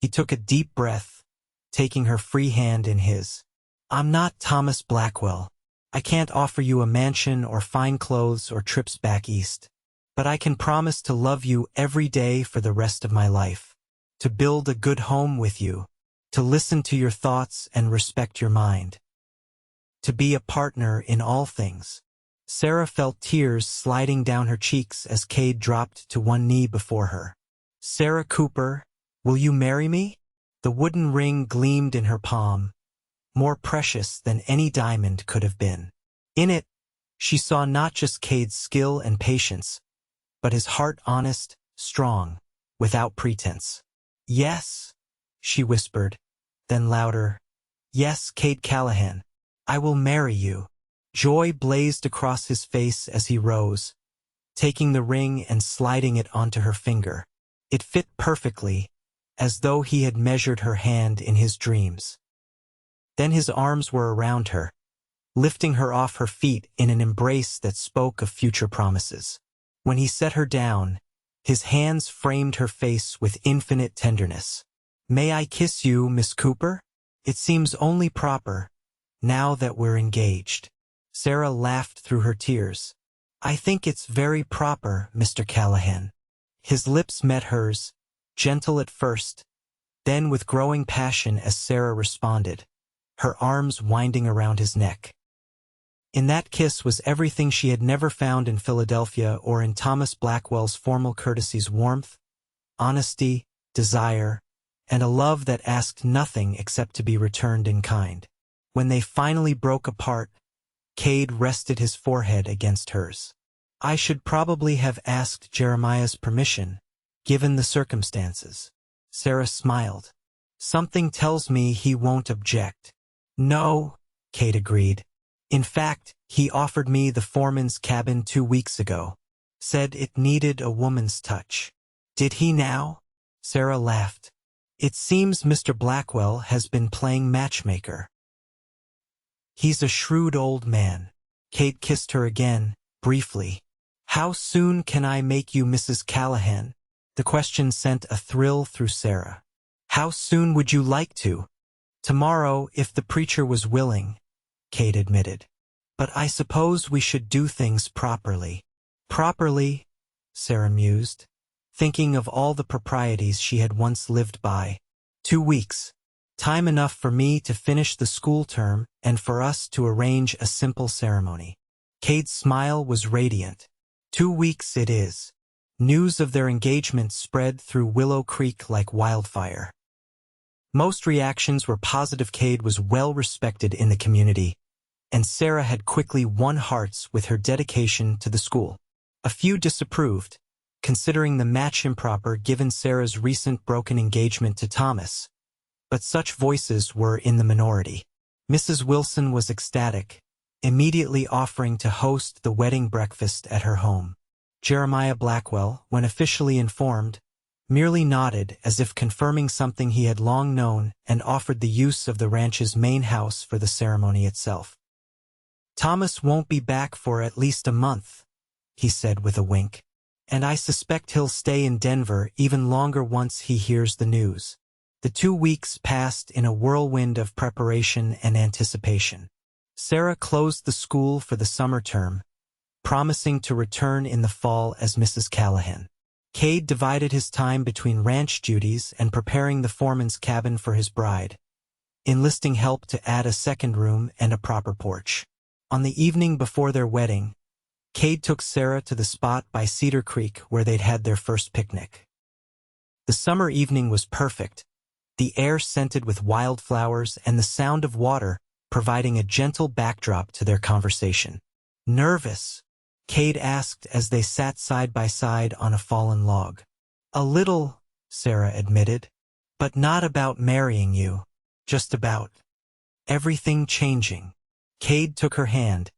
He took a deep breath, taking her free hand in his. "I'm not Thomas Blackwell. I can't offer you a mansion or fine clothes or trips back east. But I can promise to love you every day for the rest of my life, to build a good home with you, to listen to your thoughts and respect your mind, to be a partner in all things." Sarah felt tears sliding down her cheeks as Cade dropped to one knee before her. "Sarah Cooper, will you marry me?" The wooden ring gleamed in her palm, more precious than any diamond could have been. In it, she saw not just Cade's skill and patience, but his heart honest, strong, without pretense. "Yes," she whispered, then louder, "Yes, Kade Callahan, I will marry you." Joy blazed across his face as he rose, taking the ring and sliding it onto her finger. It fit perfectly, as though he had measured her hand in his dreams. Then his arms were around her, lifting her off her feet in an embrace that spoke of future promises. When he set her down, his hands framed her face with infinite tenderness. "May I kiss you, Miss Cooper? It seems only proper, now that we're engaged." Sarah laughed through her tears. "I think it's very proper, Mr. Callahan." His lips met hers, gentle at first, then with growing passion as Sarah responded, her arms winding around his neck. In that kiss was everything she had never found in Philadelphia or in Thomas Blackwell's formal courtesy's warmth, honesty, desire, and a love that asked nothing except to be returned in kind. When they finally broke apart, Cade rested his forehead against hers. I should probably have asked Jeremiah's permission, given the circumstances. Sarah smiled. Something tells me he won't object. No, Cade agreed. In fact, he offered me the foreman's cabin 2 weeks ago. Said it needed a woman's touch. Did he now? Sarah laughed. It seems Mr. Blackwell has been playing matchmaker. He's a shrewd old man. Cade kissed her again, briefly. How soon can I make you Mrs. Callahan? The question sent a thrill through Sarah. How soon would you like to? Tomorrow, if the preacher was willing, Cade admitted. But I suppose we should do things properly. Properly, Sarah mused, thinking of all the proprieties she had once lived by. 2 weeks. Time enough for me to finish the school term and for us to arrange a simple ceremony. Cade's smile was radiant. 2 weeks it is. News of their engagement spread through Willow Creek like wildfire. Most reactions were positive. Cade was well respected in the community, and Sarah had quickly won hearts with her dedication to the school. A few disapproved, considering the match improper given Sarah's recent broken engagement to Thomas, but such voices were in the minority. Mrs. Wilson was ecstatic, immediately offering to host the wedding breakfast at her home. Jeremiah Blackwell, when officially informed, merely nodded as if confirming something he had long known and offered the use of the ranch's main house for the ceremony itself. Thomas won't be back for at least a month, he said with a wink, and I suspect he'll stay in Denver even longer once he hears the news. The 2 weeks passed in a whirlwind of preparation and anticipation. Sarah closed the school for the summer term, promising to return in the fall as Mrs. Callahan. Cade divided his time between ranch duties and preparing the foreman's cabin for his bride, enlisting help to add a second room and a proper porch. On the evening before their wedding, Cade took Sarah to the spot by Cedar Creek where they'd had their first picnic. The summer evening was perfect, the air scented with wildflowers and the sound of water providing a gentle backdrop to their conversation. Nervous? Cade asked as they sat side by side on a fallen log. A little, Sarah admitted, but not about marrying you, just about everything changing. Cade took her hand,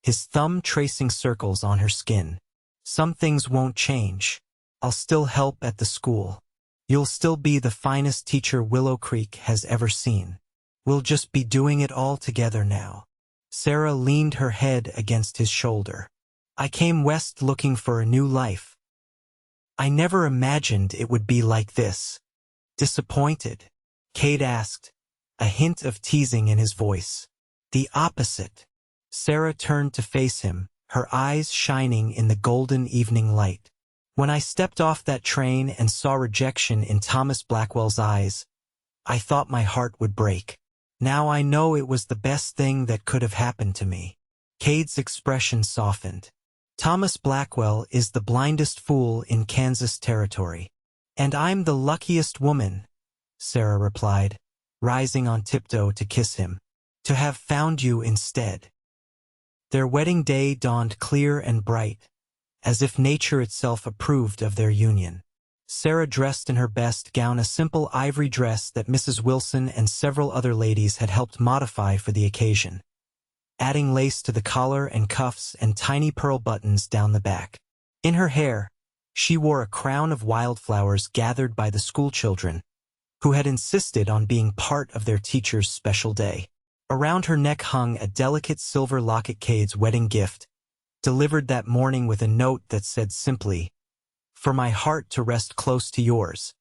his thumb tracing circles on her skin. Some things won't change. I'll still help at the school. You'll still be the finest teacher Willow Creek has ever seen. We'll just be doing it all together now. Sarah leaned her head against his shoulder. I came west looking for a new life. I never imagined it would be like this. Disappointed? Cade asked, a hint of teasing in his voice. The opposite. Sarah turned to face him, her eyes shining in the golden evening light. When I stepped off that train and saw rejection in Thomas Blackwell's eyes, I thought my heart would break. Now I know it was the best thing that could have happened to me. Cade's expression softened. Thomas Blackwell is the blindest fool in Kansas territory. And I'm the luckiest woman, Sarah replied, rising on tiptoe to kiss him, to have found you instead. Their wedding day dawned clear and bright, as if nature itself approved of their union. Sarah dressed in her best gown, a simple ivory dress that Mrs. Wilson and several other ladies had helped modify for the occasion, adding lace to the collar and cuffs and tiny pearl buttons down the back. In her hair, she wore a crown of wildflowers gathered by the schoolchildren, who had insisted on being part of their teacher's special day. Around her neck hung a delicate silver locket, Cade's wedding gift, delivered that morning with a note that said simply, "For my heart to rest close to yours."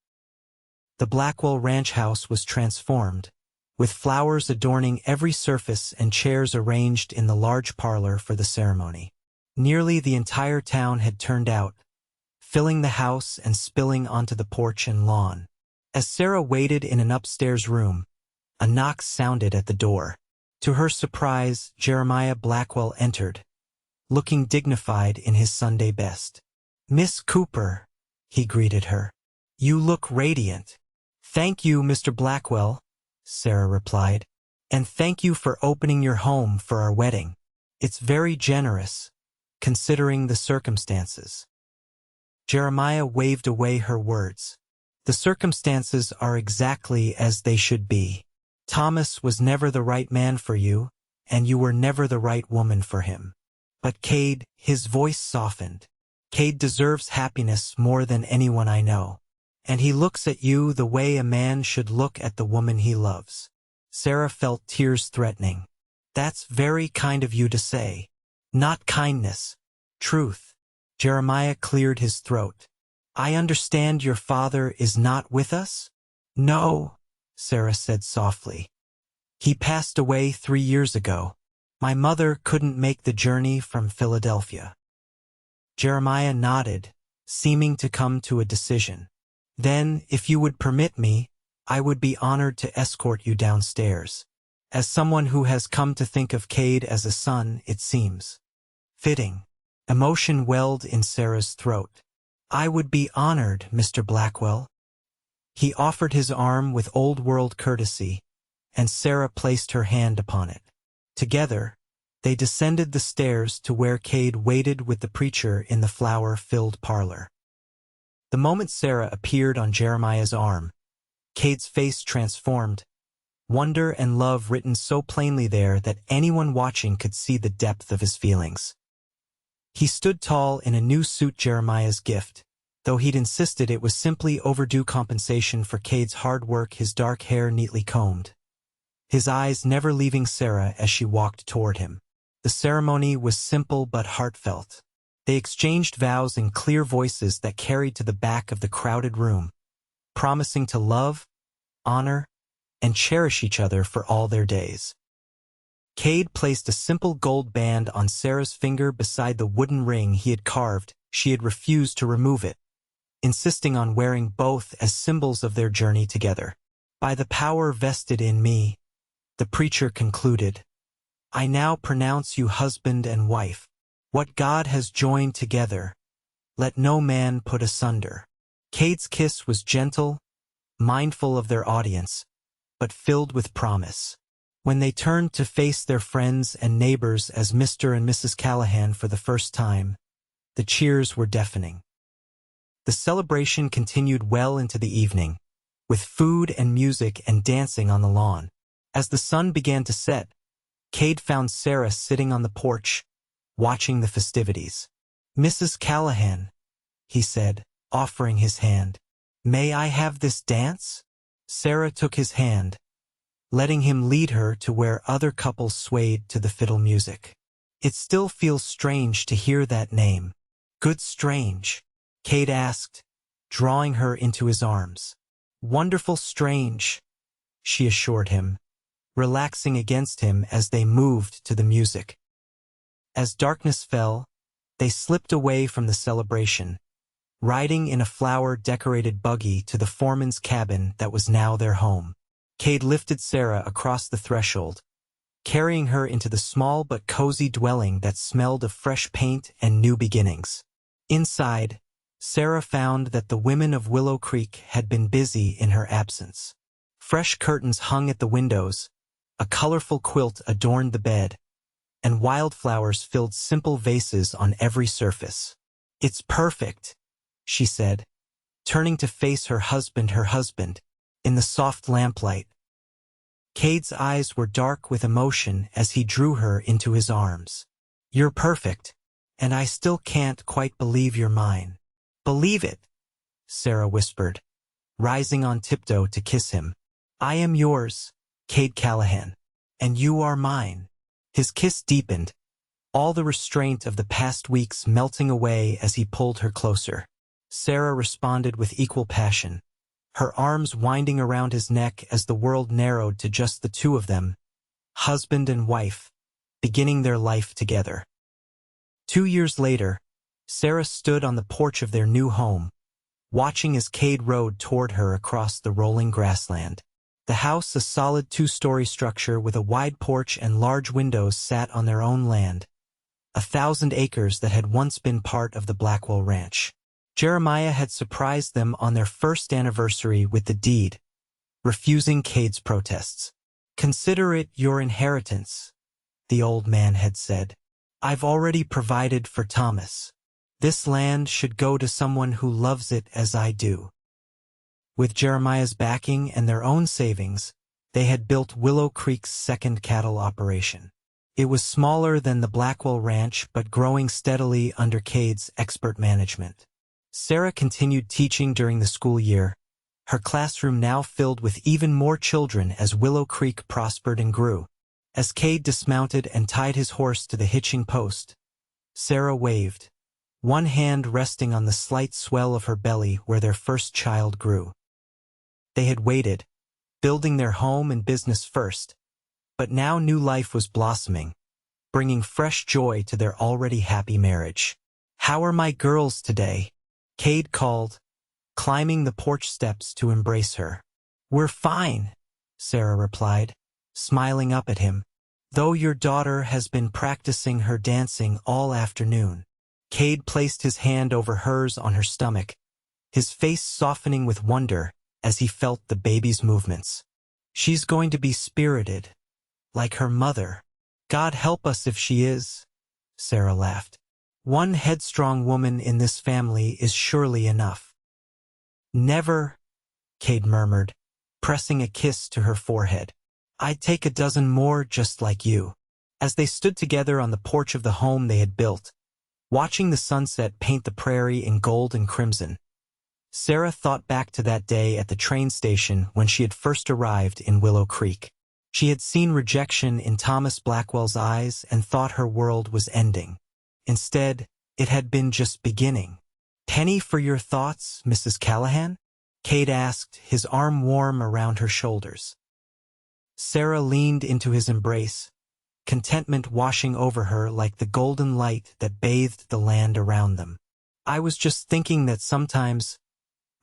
The Blackwell ranch house was transformed, with flowers adorning every surface and chairs arranged in the large parlor for the ceremony. Nearly the entire town had turned out, filling the house and spilling onto the porch and lawn. As Sarah waited in an upstairs room, a knock sounded at the door. To her surprise, Jeremiah Blackwell entered, looking dignified in his Sunday best. "Miss Cooper," he greeted her. "You look radiant." "Thank you, Mr. Blackwell," Sarah replied. "And thank you for opening your home for our wedding. It's very generous, considering the circumstances." Jeremiah waved away her words. "The circumstances are exactly as they should be. Thomas was never the right man for you, and you were never the right woman for him. But Cade," his voice softened, "Cade deserves happiness more than anyone I know. And he looks at you the way a man should look at the woman he loves." Sarah felt tears threatening. "That's very kind of you to say." "Not kindness. Truth." Jeremiah cleared his throat. "I understand your father is not with us?" "No," Sarah said softly. "He passed away 3 years ago. My mother couldn't make the journey from Philadelphia." Jeremiah nodded, seeming to come to a decision. "Then, if you would permit me, I would be honored to escort you downstairs. As someone who has come to think of Cade as a son, it seems fitting." Emotion welled in Sarah's throat. "I would be honored, Mr. Blackwell." He offered his arm with old-world courtesy, and Sarah placed her hand upon it. Together, they descended the stairs to where Cade waited with the preacher in the flower-filled parlor. The moment Sarah appeared on Jeremiah's arm, Cade's face transformed, wonder and love written so plainly there that anyone watching could see the depth of his feelings. He stood tall in a new suit, Jeremiah's gift, though he'd insisted it was simply overdue compensation for Cade's hard work, his dark hair neatly combed, his eyes never leaving Sarah as she walked toward him. The ceremony was simple but heartfelt. They exchanged vows in clear voices that carried to the back of the crowded room, promising to love, honor, and cherish each other for all their days. Cade placed a simple gold band on Sarah's finger beside the wooden ring he had carved. She had refused to remove it, insisting on wearing both as symbols of their journey together. "By the power vested in me," the preacher concluded, "I now pronounce you husband and wife. What God has joined together, let no man put asunder." Cade's kiss was gentle, mindful of their audience, but filled with promise. When they turned to face their friends and neighbors as Mr. and Mrs. Callahan for the first time, the cheers were deafening. The celebration continued well into the evening, with food and music and dancing on the lawn. As the sun began to set, Cade found Sarah sitting on the porch, watching the festivities. "Mrs. Callahan," he said, offering his hand. "May I have this dance?" Sarah took his hand, letting him lead her to where other couples swayed to the fiddle music. "It still feels strange to hear that name." "Good strange?" Cade asked, drawing her into his arms. "Wonderful strange," she assured him, relaxing against him as they moved to the music. As darkness fell, they slipped away from the celebration, riding in a flower-decorated buggy to the foreman's cabin that was now their home. Cade lifted Sarah across the threshold, carrying her into the small but cozy dwelling that smelled of fresh paint and new beginnings. Inside, Sarah found that the women of Willow Creek had been busy in her absence. Fresh curtains hung at the windows, a colorful quilt adorned the bed, and wildflowers filled simple vases on every surface. "It's perfect," she said, turning to face her husband, in the soft lamplight. Cade's eyes were dark with emotion as he drew her into his arms. "You're perfect, and I still can't quite believe you're mine." "Believe it," Sarah whispered, rising on tiptoe to kiss him. "I am yours, Kade Callahan, and you are mine." His kiss deepened, all the restraint of the past weeks melting away as he pulled her closer. Sarah responded with equal passion, her arms winding around his neck as the world narrowed to just the two of them, husband and wife, beginning their life together. 2 years later, Sarah stood on the porch of their new home, watching as Cade rode toward her across the rolling grassland. The house, a solid two-story structure with a wide porch and large windows, sat on their own land, 1,000 acres that had once been part of the Blackwell ranch. Jeremiah had surprised them on their first anniversary with the deed, refusing Cade's protests. "Consider it your inheritance," the old man had said. "I've already provided for Thomas. This land should go to someone who loves it as I do." With Jeremiah's backing and their own savings, they had built Willow Creek's second cattle operation. It was smaller than the Blackwell ranch but growing steadily under Cade's expert management. Sarah continued teaching during the school year, her classroom now filled with even more children as Willow Creek prospered and grew. As Cade dismounted and tied his horse to the hitching post, Sarah waved, one hand resting on the slight swell of her belly where their first child grew. They had waited, building their home and business first, but now new life was blossoming, bringing fresh joy to their already happy marriage. "How are my girls today?" Cade called, climbing the porch steps to embrace her. "We're fine," Sarah replied, smiling up at him, "though your daughter has been practicing her dancing all afternoon." Cade placed his hand over hers on her stomach, his face softening with wonder as he felt the baby's movements. "She's going to be spirited, like her mother." "God help us if she is," Sarah laughed. "One headstrong woman in this family is surely enough." "Never," Cade murmured, pressing a kiss to her forehead. "I'd take a dozen more just like you." As they stood together on the porch of the home they had built, watching the sunset paint the prairie in gold and crimson, Sarah thought back to that day at the train station when she had first arrived in Willow Creek. She had seen rejection in Thomas Blackwell's eyes and thought her world was ending. Instead, it had been just beginning. "Penny for your thoughts, Mrs. Callahan?" Cade asked, his arm warm around her shoulders. Sarah leaned into his embrace, contentment washing over her like the golden light that bathed the land around them. "I was just thinking that sometimes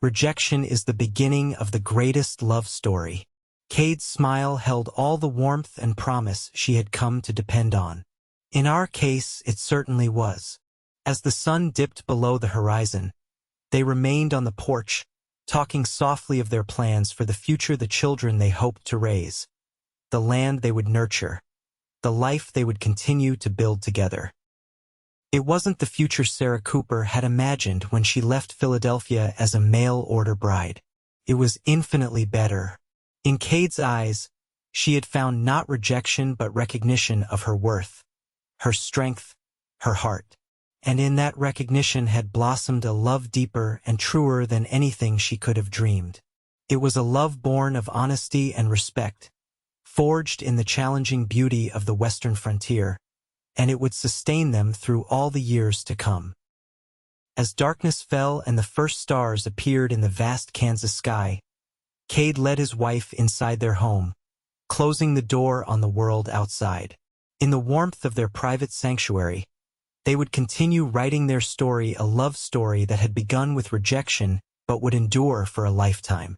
rejection is the beginning of the greatest love story." Cade's smile held all the warmth and promise she had come to depend on. "In our case, it certainly was." As the sun dipped below the horizon, they remained on the porch, talking softly of their plans for the future, the children they hoped to raise, the land they would nurture, the life they would continue to build together. It wasn't the future Sarah Cooper had imagined when she left Philadelphia as a mail-order bride. It was infinitely better. In Cade's eyes, she had found not rejection but recognition of her worth, her strength, her heart. And in that recognition had blossomed a love deeper and truer than anything she could have dreamed. It was a love born of honesty and respect, forged in the challenging beauty of the western frontier, and it would sustain them through all the years to come. As darkness fell and the first stars appeared in the vast Kansas sky, Cade led his wife inside their home, closing the door on the world outside. In the warmth of their private sanctuary, they would continue writing their story, a love story that had begun with rejection but would endure for a lifetime.